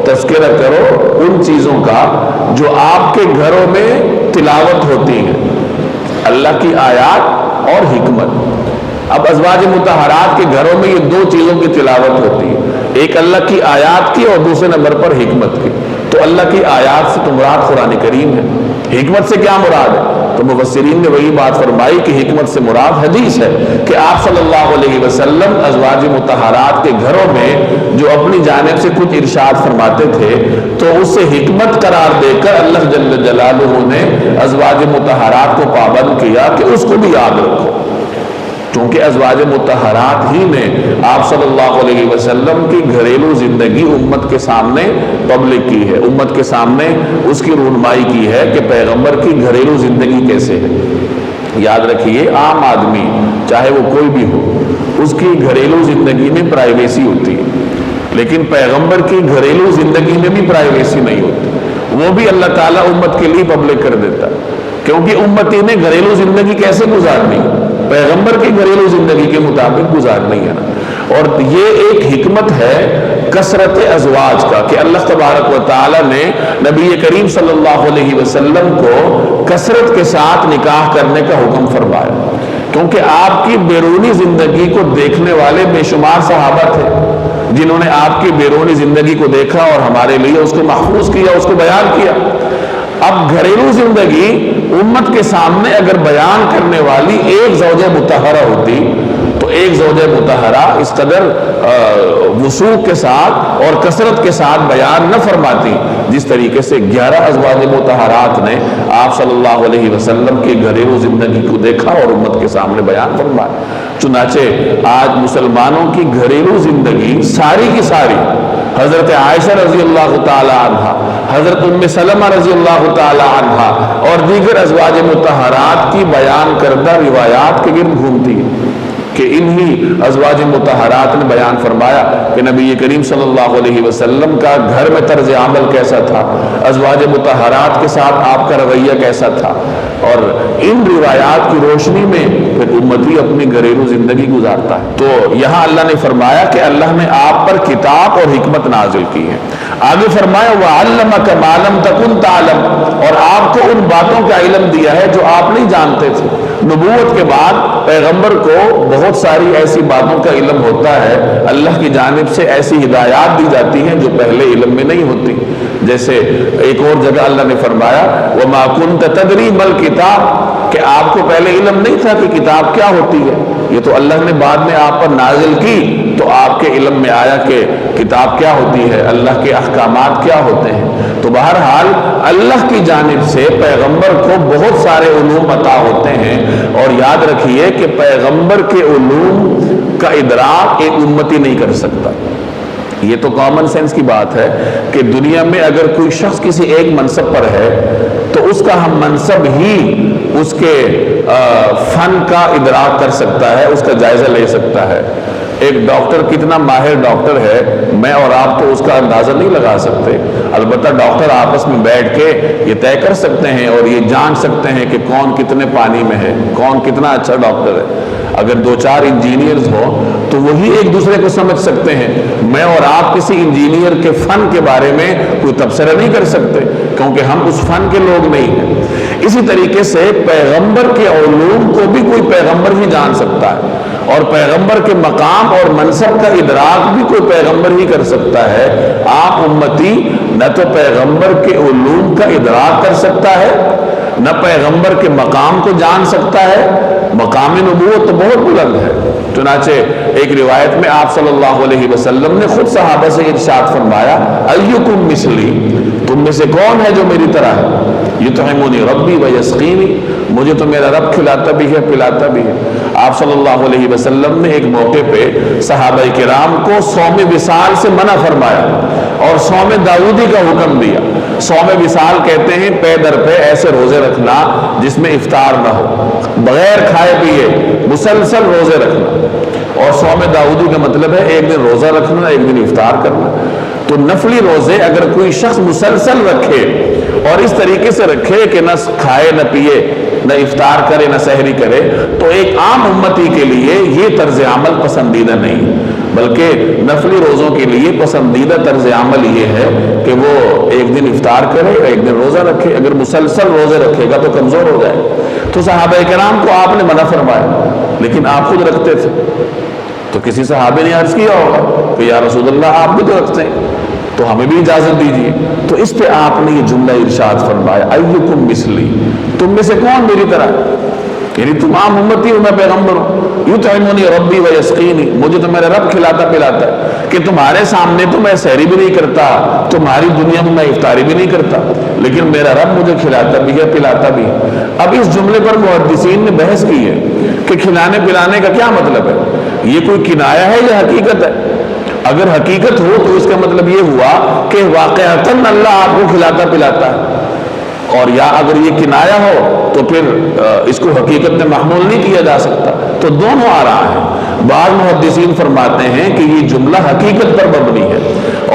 تذکرہ کرو ان چیزوں کا جو آپ کے گھروں میں تلاوت ہوتی ہیں، اللہ کی آیات اور حکمت۔ اب ازواج مطہرات کے گھروں میں یہ دو چیزوں کی تلاوت ہوتی ہے، ایک اللہ کی آیات کی اور دوسرے نمبر پر حکمت کی۔ تو اللہ کی آیات سے تو مراد قرآن کریم ہے، حکمت سے کیا مراد ہے؟ تو مفسرین نے وہی بات فرمائی کہ حکمت سے مراد حدیث ہے کہ آپ صلی اللہ علیہ وسلم ازواج مطہرات کے گھروں میں جو اپنی جانب سے کچھ ارشاد فرماتے تھے تو اس سے حکمت قرار دے کر اللہ جل جلالہ نے ازواج مطہرات کو پابند کیا کہ اس کو بھی یاد رکھو، چونکہ ازواج مطہرات ہی نے آپ صلی اللہ علیہ وسلم کی گھریلو زندگی امت کے سامنے پبلک کی ہے، امت کے سامنے اس کی رونمائی کی ہے کہ پیغمبر کی گھریلو زندگی کیسے ہے۔ یاد رکھیے، عام آدمی چاہے وہ کوئی بھی ہو، اس کی گھریلو زندگی میں پرائیویسی ہوتی ہے، لیکن پیغمبر کی گھریلو زندگی میں بھی پرائیویسی نہیں ہوتی، وہ بھی اللہ تعالیٰ امت کے لیے پبلک کر دیتا، کیونکہ امتی نے گھریلو زندگی کیسے گزارنی ہے؟ پیغمبر کی گھریلو زندگی کے مطابق گزارنی ہے نا۔ اور یہ ایک حکمت ہے کثرت ازواج کا کہ اللہ تبارک و تعالی نے نبی کریم صلی اللہ علیہ وسلم کو کثرت کے ساتھ نکاح کرنے کا حکم فرمایا، کیونکہ آپ کی بیرونی زندگی کو دیکھنے والے بے شمار صحابہ تھے جنہوں نے آپ کی بیرونی زندگی کو دیکھا اور ہمارے لیے اس کو محفوظ کیا، اس کو بیان کیا۔ اب گھریلو زندگی امت کے سامنے اگر بیان کرنے والی ایک زوجہ مطہرہ ہوتی تو ایک زوجہ مطہرہ اس قدر وسوخ کے ساتھ اور کثرت کے ساتھ بیان نہ فرماتی جس طریقے سے 11 ازواج مطہرات نے آپ صلی اللہ علیہ وسلم کی گھریلو زندگی کو دیکھا اور امت کے سامنے بیان فرمایا۔ چنانچہ آج مسلمانوں کی گھریلو زندگی ساری کی ساری حضرت عائشہ رضی اللہ تعالی عنہ، حضرت ام سلمہ رضی اللہ تعالی عنہ اور دیگر ازواج مطہرات کی بیان کردہ روایات کے گرد گھومتی ہے کہ انہی ازواج مطہرات نے بیان فرمایا کہ نبی کریم صلی اللہ علیہ وسلم کا گھر میں طرز عمل کیسا تھا، ازواج مطہرات کے ساتھ آپ کا رویہ کیسا تھا، اور ان روایات کی روشنی میں پھر امتی اپنی گھریلو زندگی گزارتا ہے۔ تو یہاں اللہ نے فرمایا کہ اللہ نے آپ پر کتاب اور حکمت نازل کی ہے۔ آگے فرمایا وَعَلَّمَكَ مَا لَمْ تَكُنْ تَعْلَمْ، اور آپ کو ان باتوں کا علم دیا ہے جو آپ نہیں جانتے تھے۔ نبوت کے بعد پیغمبر کو بہت ساری ایسی باتوں کا علم ہوتا ہے، اللہ کی جانب سے ایسی ہدایات دی جاتی ہیں جو پہلے علم میں نہیں ہوتی۔ جیسے ایک اور جگہ اللہ نے فرمایا وَمَا كُنْتَ تَدْرِي مَا الْكِتَابُ، کہ آپ کو پہلے علم نہیں تھا کہ کتاب کیا ہوتی ہے، یہ تو اللہ نے بعد میں آپ پر نازل کی تو آپ کے علم میں آیا کہ کتاب کیا ہوتی ہے، اللہ کے احکامات کیا ہوتے ہیں۔ تو بہرحال اللہ کی جانب سے پیغمبر کو بہت سارے علوم عطا ہوتے ہیں، اور یاد رکھیے کہ پیغمبر کے علوم کا ادراک ایک امتی نہیں کر سکتا۔ یہ تو کامن سینس کی بات ہے کہ دنیا میں اگر کوئی شخص کسی ایک منصب پر ہے تو اس کا ہم منصب ہی اس کے فن کا ادراک کر سکتا ہے، اس کا جائزہ لے سکتا ہے۔ ایک ڈاکٹر کتنا ماہر ڈاکٹر ہے میں اور آپ تو اس کا اندازہ نہیں لگا سکتے، البتہ ڈاکٹر آپس میں بیٹھ کے یہ طے کر سکتے ہیں اور یہ جان سکتے ہیں کہ کون کتنے پانی میں ہے، کون کتنا اچھا ڈاکٹر ہے۔ اگر 2-4 انجینئرز ہوں تو وہی ایک دوسرے کو سمجھ سکتے ہیں، میں اور آپ کسی انجینئر کے فن کے بارے میں کوئی تبصرہ نہیں کر سکتے کیونکہ ہم اس فن کے لوگ نہیں ہیں۔ اسی طریقے سے پیغمبر کے علوم کو بھی کوئی پیغمبر ہی جان سکتا ہے، اور پیغمبر کے مقام اور منصب کا ادراک بھی کوئی پیغمبر ہی کر سکتا ہے۔ آپ امتی نہ تو پیغمبر کے علوم کا ادراک کر سکتا ہے، نہ پیغمبر کے مقام کو جان سکتا ہے۔ مقام نبوت تو بہت بلند ہے، چنانچہ ایک روایت میں آپ صلی اللہ علیہ وسلم نے خود صحابہ سے ارشاد فرمایا ایکم مثلی، تم میں سے کون ہے جو میری طرح ہے، یطعمنی ربی ویسقینی، مجھے تو میرا رب کھلاتا بھی ہے پلاتا بھی ہے۔ آپ صلی اللہ علیہ وسلم نے ایک موقع پہ صحابہ کرام کو صوم وصال سے منع فرمایا اور صوم داؤدی کا حکم دیا۔ صوم وصال کہتے ہیں پے در پہ ایسے روزے رکھنا جس میں افطار نہ ہو، بغیر کھائے پیے مسلسل روزے رکھنا۔ اور صوم داؤدی کا مطلب ہے ایک دن روزہ رکھنا، ایک دن افطار کرنا۔ تو نفلی روزے اگر کوئی شخص مسلسل رکھے اور اس طریقے سے رکھے کہ نہ کھائے نہ پیے، نہ افطار کرے نہ سحری کرے، تو ایک عام امتی کے لیے یہ طرز عمل پسندیدہ نہیں، بلکہ نفلی روزوں کے لیے پسندیدہ طرز عمل یہ ہے کہ وہ ایک دن افطار کرے ایک دن روزہ رکھے۔ اگر مسلسل روزے رکھے گا تو کمزور ہو جائے۔ تو صحابہ کرام کو آپ نے منع فرمایا، لیکن آپ خود رکھتے تھے۔ تو کسی صحابے نے عرض کیا ہوگا کہ یا رسول اللہ آپ بھی تو رکھتے ہیں، تو ہمیں بھی اجازت دیجیے۔ تو اس پہ آپ نے یہ جملہ ارشاد فرمایا، ایکم مثلی، تم میں سے کون میری طرح، یعنی تم عام امتی ہو، میں پیغمبر ہوں، یطعمنی ربی ویسقینی، مجھے تو میرا رب کھلاتا پلاتا ہے، کہ تمہارے سامنے تو میں سحری بھی نہیں کرتا، تمہاری دنیا میں میں افطاری بھی نہیں کرتا، لیکن میرا رب مجھے کھلاتا بھی ہے پلاتا بھی ہے۔ اب اس جملے پر محدثین نے بحث کی ہے کہ کھلانے پلانے کا کیا مطلب ہے، یہ کوئی کنایا ہے یا حقیقت ہے؟ اگر حقیقت ہو تو اس کا مطلب یہ ہوا کہ واقعتاً اللہ آپ کو کھلاتا پلاتا ہے، اور یا اگر یہ کنایا ہو تو پھر اس کو حقیقت میں محمول نہیں کیا جا سکتا۔ تو دونوں آ رہا ہے۔ بعض محدثین فرماتے ہیں کہ یہ جملہ حقیقت پر مبنی ہے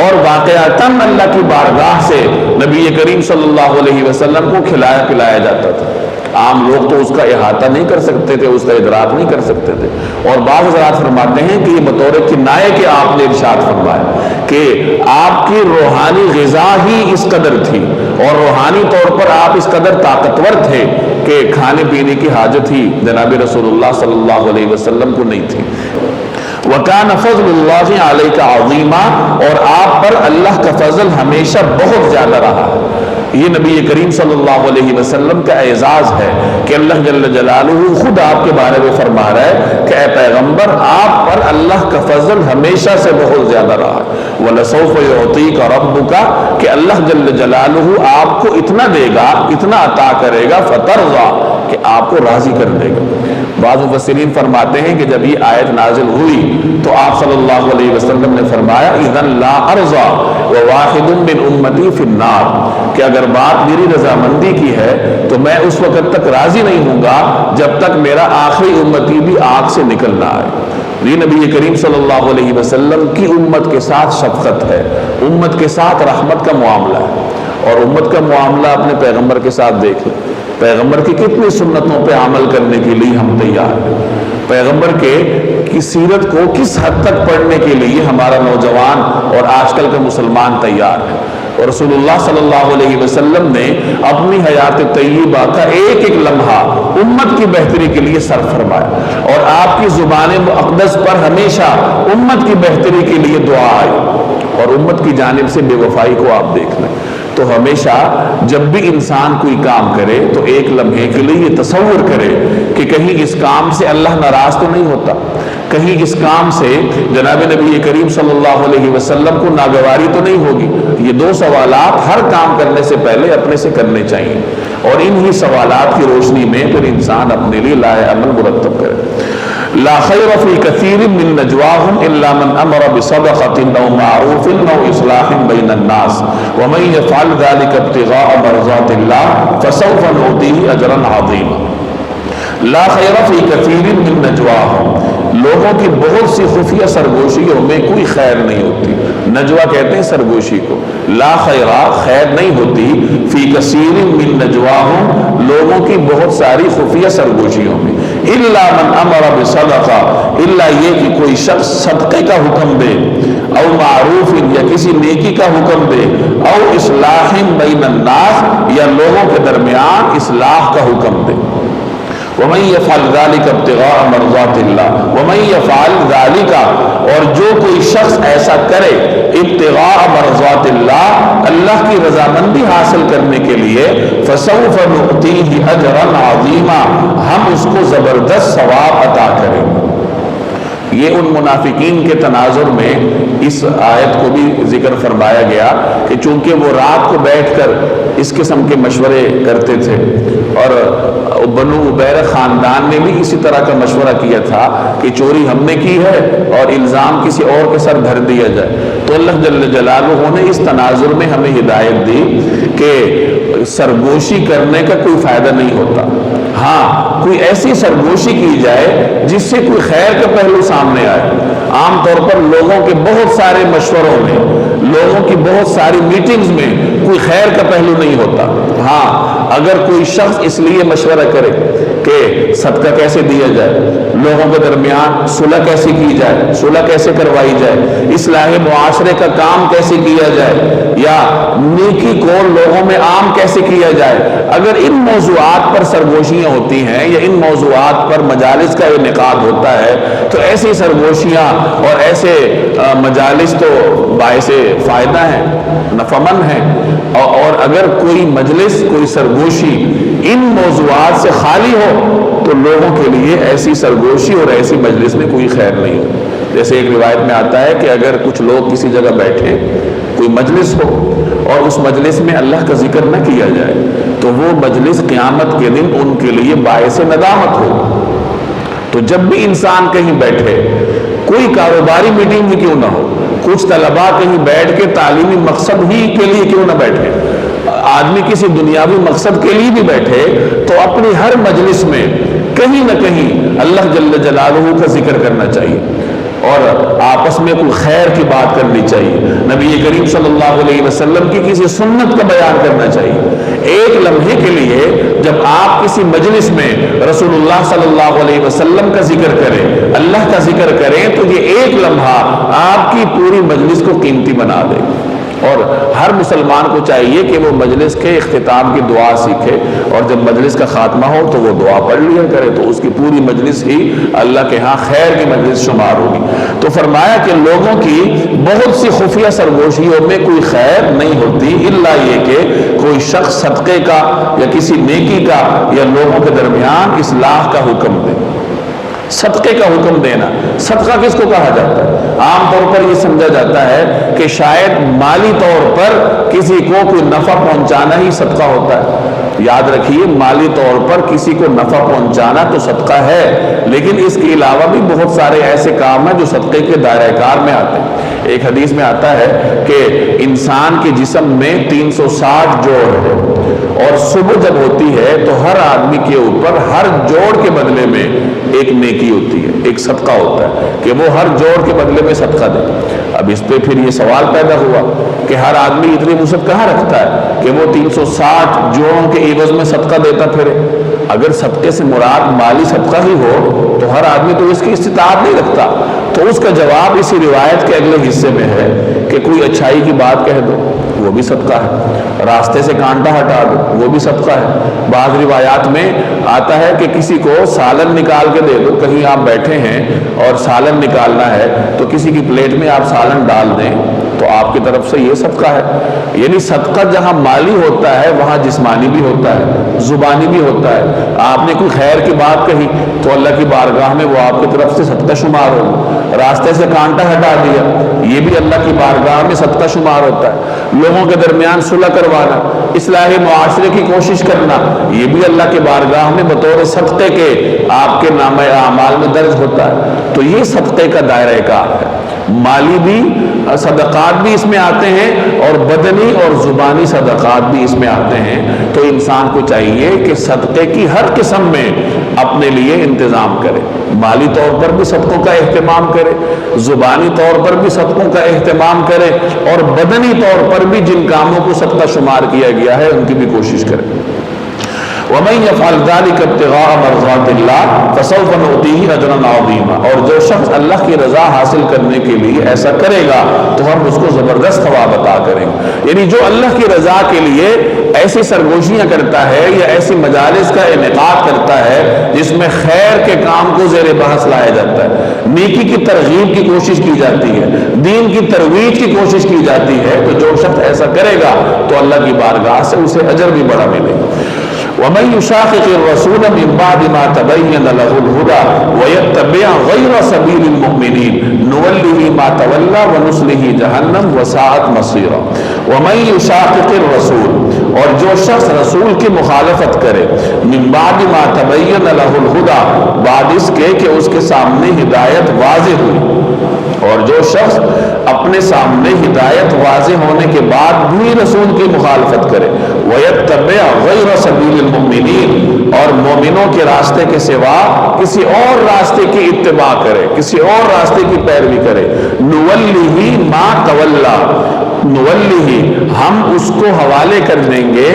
اور واقعتاً اللہ کی بارگاہ سے نبی کریم صلی اللہ علیہ وسلم کو کھلایا پلایا جاتا تھا۔ عام لوگ تو اس کا احاطہ نہیں کر سکتے تھے، اس کا ادراک نہیں کر سکتے تھے۔ اور بعض حضرات فرماتے ہیں کہ یہ بطور کنایے کے آپ نے ارشاد فرمایا کہ آپ کی روحانی غذا ہی اس قدر تھی اور روحانی طور پر آپ اس قدر طاقتور تھے کہ کھانے پینے کی حاجت ہی جناب رسول اللہ صلی اللہ علیہ وسلم کو نہیں تھی۔ وَكَانَ فَضْلُ اللَّهِ عَلَيْكَ عَظِيمًا، اور آپ پر اللہ کا فضل ہمیشہ بہت زیادہ رہا ہے۔ یہ نبی کریم صلی اللہ علیہ وسلم کا اعزاز ہے کہ اللہ جل جلالہ خود آپ کے بارے میں فرما رہا ہے کہ اے پیغمبر آپ پر اللہ کا فضل ہمیشہ سے بہت زیادہ رہا۔ وَلَسَوْفَ يُعْطِيكَ رَبُّكَ، کہ اللہ جل جلالہ آپ کو اتنا دے گا، اتنا عطا کرے گا، فَتَرْضَى، کہ آپ کو راضی کر دے گا۔ بعض مفسرین فرماتے ہیں کہ جب یہ آیت نازل ہوئی تو آپ صلی اللہ علیہ وسلم نے فرمایا اِذًا لَا أَرْضَى وَوَاحِدٌ مِّنْ أُمَّتِي فِي النَّارِ، کہ اگر بات میری رضامندی کی ہے تو میں اس وقت تک راضی نہیں ہوں گا جب تک میرا آخری امتی بھی آگ سے نکل نہ آئے۔ یہ نبی کریم صلی اللہ علیہ وسلم کی امت کے ساتھ شفقت ہے، امت کے ساتھ رحمت کا معاملہ ہے۔ اور امت کا معاملہ اپنے پیغمبر کے ساتھ دیکھ لیں، پیغمبر کی کتنی سنتوں پہ عمل کرنے کے لیے ہم تیار ہیں، پیغمبر کی سیرت کو کس حد تک پڑھنے کے لیے ہمارا نوجوان اور آج کل کا مسلمان تیار ہے۔ اور رسول اللہ صلی اللہ علیہ وسلم نے اپنی حیات طیبہ کا ایک ایک لمحہ امت کی بہتری کے لیے صرف فرمایا، اور آپ کی زبان مقدس پر ہمیشہ امت کی بہتری کے لیے دعا آئی، اور امت کی جانب سے بے وفائی کو آپ دیکھ لیں۔ تو ہمیشہ جب بھی انسان کوئی کام کرے تو ایک لمحے کے لیے یہ تصور کرے کہ کہیں اس کام سے اللہ ناراض تو نہیں ہوتا، کہیں اس کام سے جناب نبی کریم صلی اللہ علیہ وسلم کو ناگواری تو نہیں ہوگی۔ یہ دو سوالات ہر کام کرنے سے پہلے اپنے سے کرنے چاہیے، اور انہی سوالات کی روشنی میں پھر انسان اپنے لیے لائے عمل مرتب کرے۔ لا خیر فی کثیر من نجواہم الا من امر بصدقۃ او معروف او اصلاح بین الناس ومن یفعل ذلک ابتغاء مرضات اللہ فسوف نؤتیہ اجرا عظیما۔ لا خیر فی کثیر من نجواہم، لوگوں کی بہت سی خفیہ سرگوشیوں میں کوئی خیر نہیں ہوتی۔ نجوا کہتے ہیں سرگوشی کو۔ لا خیرہ، خیر نہیں ہوتی، فی کثیر من نجواہم، لوگوں کی بہت ساری خفیہ سرگوشیوں میں، الا من امر بصدقہ، الا یہ کہ کوئی شخص صدقے کا حکم دے، او معروف یا کسی نیکی کا حکم دے، او اصلاح بین الناس یا لوگوں کے درمیان اصلاح کا حکم دے۔ وَمَن يَفْعَلْ ذَلِكَ ابْتِغَاءَ مَرْضَاتِ اللَّهِ وَمَن يَفْعَلْ ذَلِكَ، اور جو کوئی شخص ایسا کرے ابتغاء مرضات اللہ، اللہ کی رضامندی حاصل کرنے کے لیے، فَسَوْفَ نُؤْتِيهِ أَجْرًا عَظِيمًا، ہم اس کو زبردست ثواب عطا کریں گے۔ یہ ان منافقین کے تناظر میں اس آیت کو بھی ذکر فرمایا گیا کہ چونکہ وہ رات کو بیٹھ کر اس قسم کے مشورے کرتے تھے، اور بنو عبیرہ خاندان نے بھی اسی طرح کا مشورہ کیا تھا کہ چوری ہم نے کی ہے اور الزام کسی اور کے سر دھر دیا جائے۔ تو اللہ جل جلالہ نے اس تناظر میں ہمیں ہدایت دی کہ سرگوشی کرنے کا کوئی فائدہ نہیں ہوتا، ہاں کوئی ایسی سرگوشی کی جائے جس سے کوئی خیر کا پہلو سامنے آئے۔ عام طور پر لوگوں کے بہت سارے مشوروں میں، لوگوں کی بہت ساری میٹنگز میں کوئی خیر کا پہلو نہیں ہوتا۔ ہاں اگر کوئی شخص اس لیے مشورہ کرے کہ صدقہ کیسے دیا جائے، لوگوں کے درمیان صلح کیسے کی جائے، صلح کیسے کروائی جائے، اصلاح معاشرے کا کام کیسے کیا جائے، یا نیکی کو لوگوں میں عام کیسے کیا جائے، اگر ان موضوعات پر سرگوشیاں ہوتی ہیں یا ان موضوعات پر مجالس کا انعقاد ہوتا ہے تو ایسی سرگوشیاں اور ایسے مجالس تو باعث فائدہ ہیں، نفعمند ہیں، اور اگر کوئی مجلس، کوئی سرگوشی ان موضوعات سے خالی ہو تو لوگوں کے لیے ایسی سرگوشی اور ایسی مجلس میں کوئی خیر نہیں ہو۔ جیسے ایک روایت میں آتا ہے کہ اگر کچھ لوگ کسی جگہ بیٹھے، کوئی مجلس ہو اور اس مجلس میں اللہ کا ذکر نہ کیا جائے تو وہ مجلس قیامت کے دن ان کے لیے باعث ندامت ہو۔ تو جب بھی انسان کہیں بیٹھے، کوئی کاروباری میٹنگ بھی کیوں نہ ہو، کچھ طلباء کہیں بیٹھ کے تعلیمی مقصد ہی کے لیے کیوں نہ بیٹھے، آدمی کسی دنیاوی مقصد کے لیے بھی بیٹھے تو اپنی ہر مجلس میں کہیں نہ کہیں اللہ جل جلالہ کا ذکر کرنا چاہیے اور آپس میں کوئی خیر کی بات کرنی چاہیے، نبی کریم صلی اللہ علیہ وسلم کی کسی سنت کا بیان کرنا چاہیے۔ ایک لمحے کے لیے جب آپ کسی مجلس میں رسول اللہ صلی اللہ علیہ وسلم کا ذکر کریں، اللہ کا ذکر کریں تو یہ ایک لمحہ آپ کی پوری مجلس کو قیمتی بنا دے۔ اور ہر مسلمان کو چاہیے کہ وہ مجلس کے اختتام کی دعا سیکھے، اور جب مجلس کا خاتمہ ہو تو وہ دعا پڑھ لیا کرے، تو اس کی پوری مجلس ہی اللہ کے ہاں خیر کی مجلس شمار ہوگی۔ تو فرمایا کہ لوگوں کی بہت سی خفیہ سرگوشیوں میں کوئی خیر نہیں ہوتی الا یہ کہ کوئی شخص صدقے کا یا کسی نیکی کا یا لوگوں کے درمیان اصلاح کا حکم دے۔ صدقے کا حکم دینا، صدقہ کس کو کہا جاتا ہے؟ عام طور پر یہ سمجھا جاتا ہے کہ شاید مالی طور پر کسی کو کوئی نفع پہنچانا ہی صدقہ ہوتا ہے۔ یاد رکھیے، مالی طور پر کسی کو نفع پہنچانا تو صدقہ ہے، لیکن اس کے علاوہ بھی بہت سارے ایسے کام ہیں جو صدقے کے دائرہ کار میں آتے ہیں۔ ایک حدیث میں آتا ہے کہ انسان کے جسم میں 360 جوڑ ہے، اور صبح جب ہوتی ہے تو ہر آدمی کے اوپر ہر جوڑ کے بدلے میں ایک نیکی ہوتی ہے، ایک صدقہ ہوتا ہے کہ وہ ہر جوڑ کے بدلے میں صدقہ دے۔ اب اس پہ پھر یہ سوال پیدا ہوا کہ ہر آدمی اتنی وسعت کہاں رکھتا ہے کہ وہ 360 جوڑوں کے عوض میں صدقہ دیتا پھرے؟ اگر صدقے سے مراد مالی صدقہ ہی ہو تو ہر آدمی تو اس کی استطاعت نہیں رکھتا۔ تو اس کا جواب اسی روایت کے اگلے حصے میں ہے کہ کوئی اچھائی کی بات کہہ دو، وہ بھی صدقہ ہے، راستے سے کانٹا ہٹا دو، وہ بھی صدقہ ہے۔ بعض روایات میں آتا ہے کہ کسی کو سالن نکال کے دے دو، کہیں آپ بیٹھے ہیں اور سالن نکالنا ہے تو کسی کی پلیٹ میں آپ سالن ڈال دیں تو آپ کی طرف سے یہ صدقہ ہے۔ یعنی صدقہ جہاں مالی ہوتا ہے وہاں جسمانی بھی ہوتا ہے، زبانی بھی ہوتا ہے۔ آپ نے کوئی خیر کی بات کہی تو اللہ کی بارگاہ میں وہ آپ کی طرف سے صدقہ شمار ہوگا۔ راستے سے کانٹا ہٹا دیا، یہ بھی اللہ کی بارگاہ میں صدقہ شمار ہوتا ہے۔ لوگوں کے درمیان صلح کروانا، اصلاح معاشرے کی کوشش کرنا، یہ بھی اللہ کی بارگاہ میں بطور صدقے کے آپ کے نامہ اعمال میں درج ہوتا ہے۔ تو یہ صدقے کا دائرہ کار ہے۔ مالی بھی صدقات بھی اس میں آتے ہیں اور بدنی اور زبانی صدقات بھی اس میں آتے ہیں۔ تو انسان کو چاہیے کہ صدقے کی ہر قسم میں اپنے لیے انتظام کرے، مالی طور پر بھی صدقوں کا اہتمام کرے، زبانی طور پر بھی صدقوں کا اہتمام کرے، اور بدنی طور پر بھی جن کاموں کو صدقہ شمار کیا گیا ہے ان کی بھی کوشش کرے۔ وَمَن يَفْعَلْ ذَلِكَ ابْتِغَاءَ مَرْضَاتِ اللَّهِ فَسَوْفَ نُؤْتِيهِ أَجْرًا عَظِيمًا، اور جو شخص اللہ کی رضا حاصل کرنے کے لیے ایسا کرے گا تو ہم اس کو زبردست ثواب عطا کریں گے۔ یعنی جو اللہ کی رضا کے لیے ایسی سرگوشیاں کرتا ہے یا ایسی مجالس کا انعقاد کرتا ہے جس میں خیر کے کام کو زیر بحث لایا جاتا ہے، نیکی کی ترغیب کی کوشش کی جاتی ہے، دین کی ترویج کی کوشش کی جاتی ہے، تو جو شخص ایسا کرے گا تو اللہ کی بارگاہ سے اسے اجر بھی بڑا ملے گا۔ وَمَن يُشَاقِقِ الرَّسُولَ مِن بَعْدِ مَا تَبَيَّنَ لَهُ الْهُدَى وَيَتَّبِعْ غَيْرَ سَبِيلِ الْمُؤْمِنِينَ نُوَلِّهِ ما تولی ونصلہ جہنم وساءت مصیرا ومن یشاقق الرسول، اور جو شخص رسول کی مخالفت کرے من بعد ما تبین لہ الہدی، بعد اس کے کہ اس کے سامنے ہدایت واضح ہوئی، اور جو شخص اپنے سامنے ہدایت واضح ہونے کے بعد بھی رسول کی مخالفت کرے وَيَتَّبِعْ غَيْرَ سَبِيلِ الْمُؤْمِنِينَ، اور مومنوں کے راستے کے سوا کسی اور راستے کی اتباع کرے، کسی اور راستے کی پیروی کرے، نُوَلِّهِ مَا تَوَلَّى، نُوَلِّهِ ہم اس کو حوالے کر دیں گے،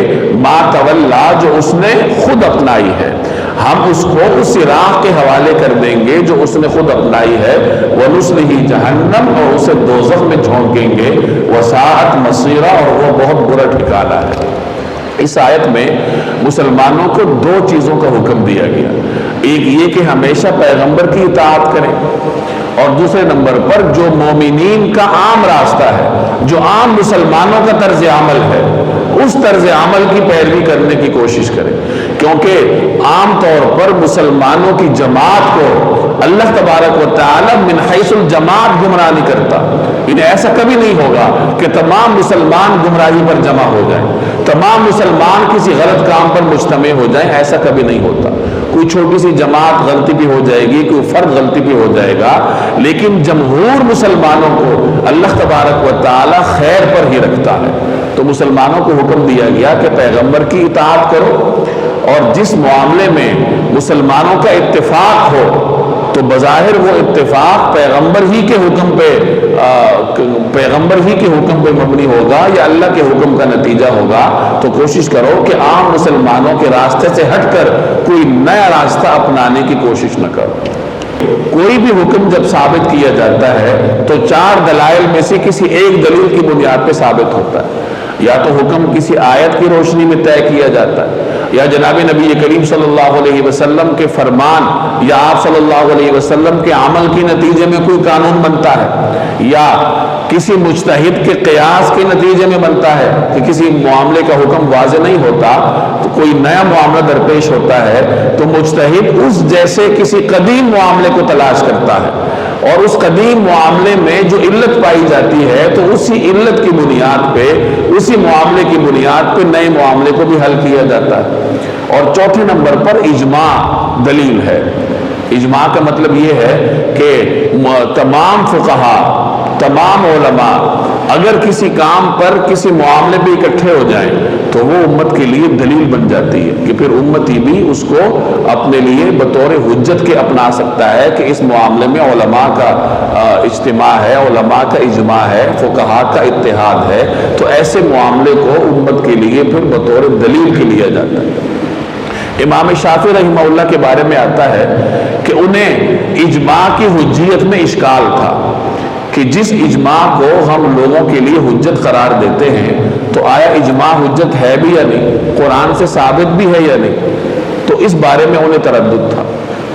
ما تولا جو اس نے خود اپنائی ہے، ہم اس کو اس راہ کے حوالے کر دیں گے جو اس نے خود اپنائی ہے، وَنُصْلِهِ جہنم، اور اسے دوزخ میں جھونکیں گے، وَسَاءَتْ مَصِيرًا، اور وہ بہت برا ٹھکانہ ہے۔ اس آیت میں مسلمانوں کو دو چیزوں کا حکم دیا گیا، ایک یہ کہ ہمیشہ پیغمبر کی اطاعت کریں، اور دوسرے نمبر پر جو مومنین کا عام راستہ ہے، جو عام مسلمانوں کا طرز عمل ہے، اس طرز عمل کی پیروی کرنے کی کوشش کریں، کیونکہ عام طور پر مسلمانوں کی جماعت کو اللہ تبارک و تعالی من حیث الجماعت گمراہ نہیں کرتا۔ انہیں ایسا کبھی نہیں ہوگا کہ تمام مسلمان گمراہی پر جمع ہو جائیں، تمام مسلمان کسی غلط کام پر مجتمع ہو جائیں، ایسا کبھی نہیں ہوتا۔ کوئی چھوٹی سی جماعت غلطی بھی ہو جائے گی، کوئی فرد غلطی بھی ہو جائے گا، لیکن جمہور مسلمانوں کو اللہ تبارک و تعالی خیر پر ہی رکھتا ہے۔ تو مسلمانوں کو حکم دیا گیا کہ پیغمبر کی اطاعت کرو، اور جس معاملے میں مسلمانوں کا اتفاق ہو تو بظاہر وہ اتفاق پیغمبر ہی کے حکم پہ مبنی ہوگا یا اللہ کے حکم کا نتیجہ ہوگا، تو کوشش کرو کہ عام مسلمانوں کے راستے سے ہٹ کر کوئی نیا راستہ اپنانے کی کوشش نہ کرو۔ کوئی بھی حکم جب ثابت کیا جاتا ہے تو چار دلائل میں سے کسی ایک دلیل کی بنیاد پہ ثابت ہوتا ہے، یا تو حکم کسی آیت کی روشنی میں طے کیا جاتا ہے، یا جناب نبی کریم صلی اللہ علیہ وسلم کے فرمان یا آپ صلی اللہ علیہ وسلم کے عمل کے نتیجے میں کوئی قانون بنتا ہے، یا کسی مجتہد کے قیاس کے نتیجے میں بنتا ہے کہ کسی معاملے کا حکم واضح نہیں ہوتا تو کوئی نیا معاملہ درپیش ہوتا ہے تو مجتہد اس جیسے کسی قدیم معاملے کو تلاش کرتا ہے، اور اس قدیم معاملے میں جو علت پائی جاتی ہے تو اسی علت کی بنیاد پہ، اسی معاملے کی بنیاد پہ نئے معاملے کو بھی حل کیا جاتا ہے۔ اور چوتھے نمبر پر اجماع دلیل ہے۔ اجماع کا مطلب یہ ہے کہ تمام فقہا، تمام علماء اگر کسی کام پر کسی معاملے پہ اکٹھے ہو جائیں تو وہ امت کے لیے دلیل بن جاتی ہے کہ پھر امتی بھی اس کو اپنے لیے بطور حجت کے اپنا سکتا ہے کہ اس معاملے میں علماء کا اجتماع ہے، علماء کا اجماع ہے، فقہا کا اتحاد ہے، تو ایسے معاملے کو امت کے لیے پھر بطور دلیل کے لیا جاتا ہے۔ امام شافعی رحمہ اللہ کے بارے میں آتا ہے کہ انہیں اجماع کی حجیت میں اشکال تھا کہ جس اجماع کو ہم لوگوں کے لیے حجت قرار دیتے ہیں تو آیا اجماع حجت ہے بھی یا نہیں، قرآن سے ثابت بھی ہے یا نہیں، تو اس بارے میں انہیں تردد تھا۔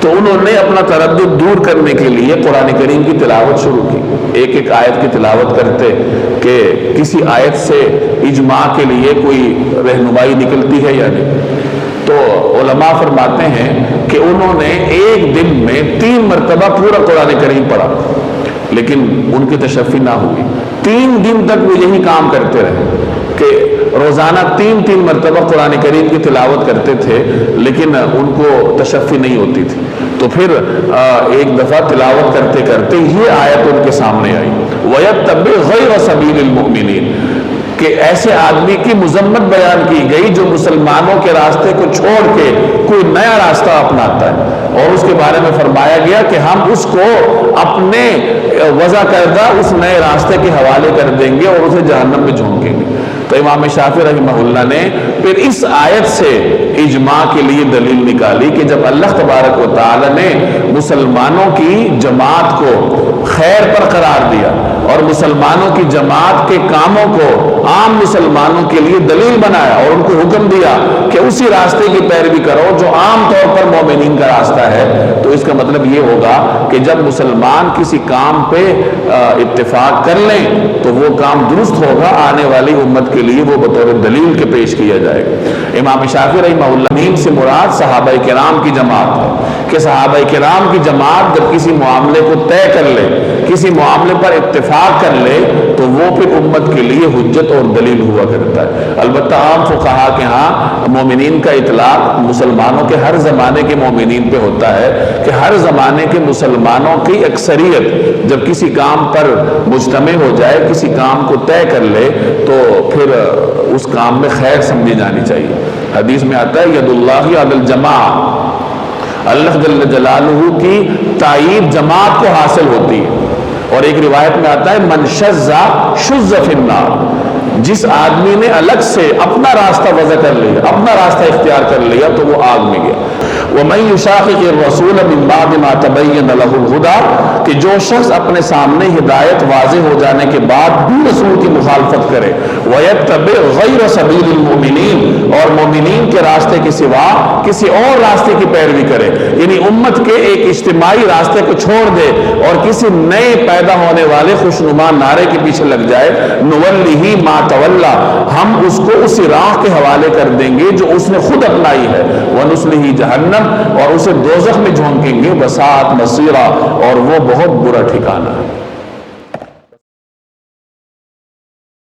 تو انہوں نے اپنا تردد دور کرنے کے لیے قرآن کریم کی تلاوت شروع کی، ایک ایک آیت کی تلاوت کرتے کہ کسی آیت سے اجماع کے لیے کوئی رہنمائی نکلتی ہے یا نہیں۔ تو علماء فرماتے ہیں کہ انہوں نے ایک دن میں 3 مرتبہ پورا قرآن کریم پڑھا، لیکن ان کی تشفی نہ ہوئی۔ 3 دن تک وہ یہی کام کرتے رہے کہ روزانہ 3 مرتبہ قرآن کریم کی تلاوت کرتے تھے، لیکن ان کو تشفی نہیں ہوتی تھی۔ تو پھر ایک دفعہ تلاوت کرتے کرتے یہ آیت ان کے سامنے آئی، وَيَتَّبِعْ غَيْرَ سَبِيلِ الْمُؤْمِنِينَ، کہ ایسے آدمی کی مذمت بیان کی گئی جو مسلمانوں کے راستے کو چھوڑ کے کوئی نیا راستہ اپناتا ہے، اور اس کے بارے میں فرمایا گیا کہ ہم اس کو اپنے وضع کردہ اس نئے راستے کے حوالے کر دیں گے اور اسے جہنم میں جھونکیں گے۔ تو امام شافعی رحمہ اللہ نے پھر اس آیت سے اجماع کے لیے دلیل نکالی کہ جب اللہ تبارک و تعالی نے مسلمانوں کی جماعت کو خیر پر قرار دیا اور مسلمانوں کی جماعت کے کاموں کو عام مسلمانوں کے لیے دلیل بنایا اور ان کو حکم دیا کہ اسی راستے کی پیروی کرو جو عام طور پر مومنین کا راستہ ہے، تو اس کا مطلب یہ ہوگا کہ جب مسلمان کسی کام پہ اتفاق کر لیں تو وہ کام درست ہوگا، آنے والی امت کے لیے وہ بطور دلیل کے پیش کیا جائے گا۔ امام شافعی رحمہ اللہ سے مراد صحابہ کرام کی جماعت ہے کہ صحابہ کرام کی جماعت جب کسی معاملے کو طے کر لے کسی معاملے پر اتفاق کر لے تو وہ پھر امت کے لیے حجت اور دلیل ہوا کرتا ہے۔ البتہ عام فقہا کے ہاں مومنین کا اطلاق مسلمانوں کے ہر زمانے کے مومنین پہ ہوتا ہے کہ ہر زمانے کے مسلمانوں کی اکثریت جب کسی کام پر مجتمع ہو جائے، کسی کام کو طے کر لے، تو پھر اس کام میں خیر سمجھی جانی چاہیے۔ حدیث میں آتا ہے ید اللہ علی الجماع، اللہ جل جلالہ کی تائید جماعت کو حاصل ہوتی ہے۔ اور ایک روایت میں آتا ہے من شذ شذ فی النار، جس آدمی نے الگ سے اپنا راستہ وضع کر لیا، اپنا راستہ اختیار کر لیا، تو وہ آگ میں گیا۔ وَمَن يُشَاقِقِ الرَّسُولَ مِن بَعْدِ مَا تَبَيَّنَ لَهُ الْهُدَىٰ، کہ جو شخص اپنے سامنے ہدایت واضح ہو جانے کے بعد بھی رسول کی مخالفت کرے، وَيَتَّبِعْ غَيْرَ سَبِيلِ الْمُؤْمِنِينَ، اور مومنین کے راستے کے سوا کسی اور راستے کی پیروی کرے، یعنی امت کے ایک اجتماعی راستے کو چھوڑ دے اور کسی نئے پیدا ہونے والے خوشنما نعرے کے پیچھے لگ جائے، نُوَلِّهِ مَا تَوَلَّىٰ، ہم اس کو اسی راہ کے حوالے کر دیں گے جو اس نے خود اپنائی ہے، وَنُصْلِهِ جَهَنَّمَ، اور اسے دوزخ میں جھونکیں گے، وَسَاءَتْ مَصِيرًا، اور وہ بہت برا ٹھکانہ ہے۔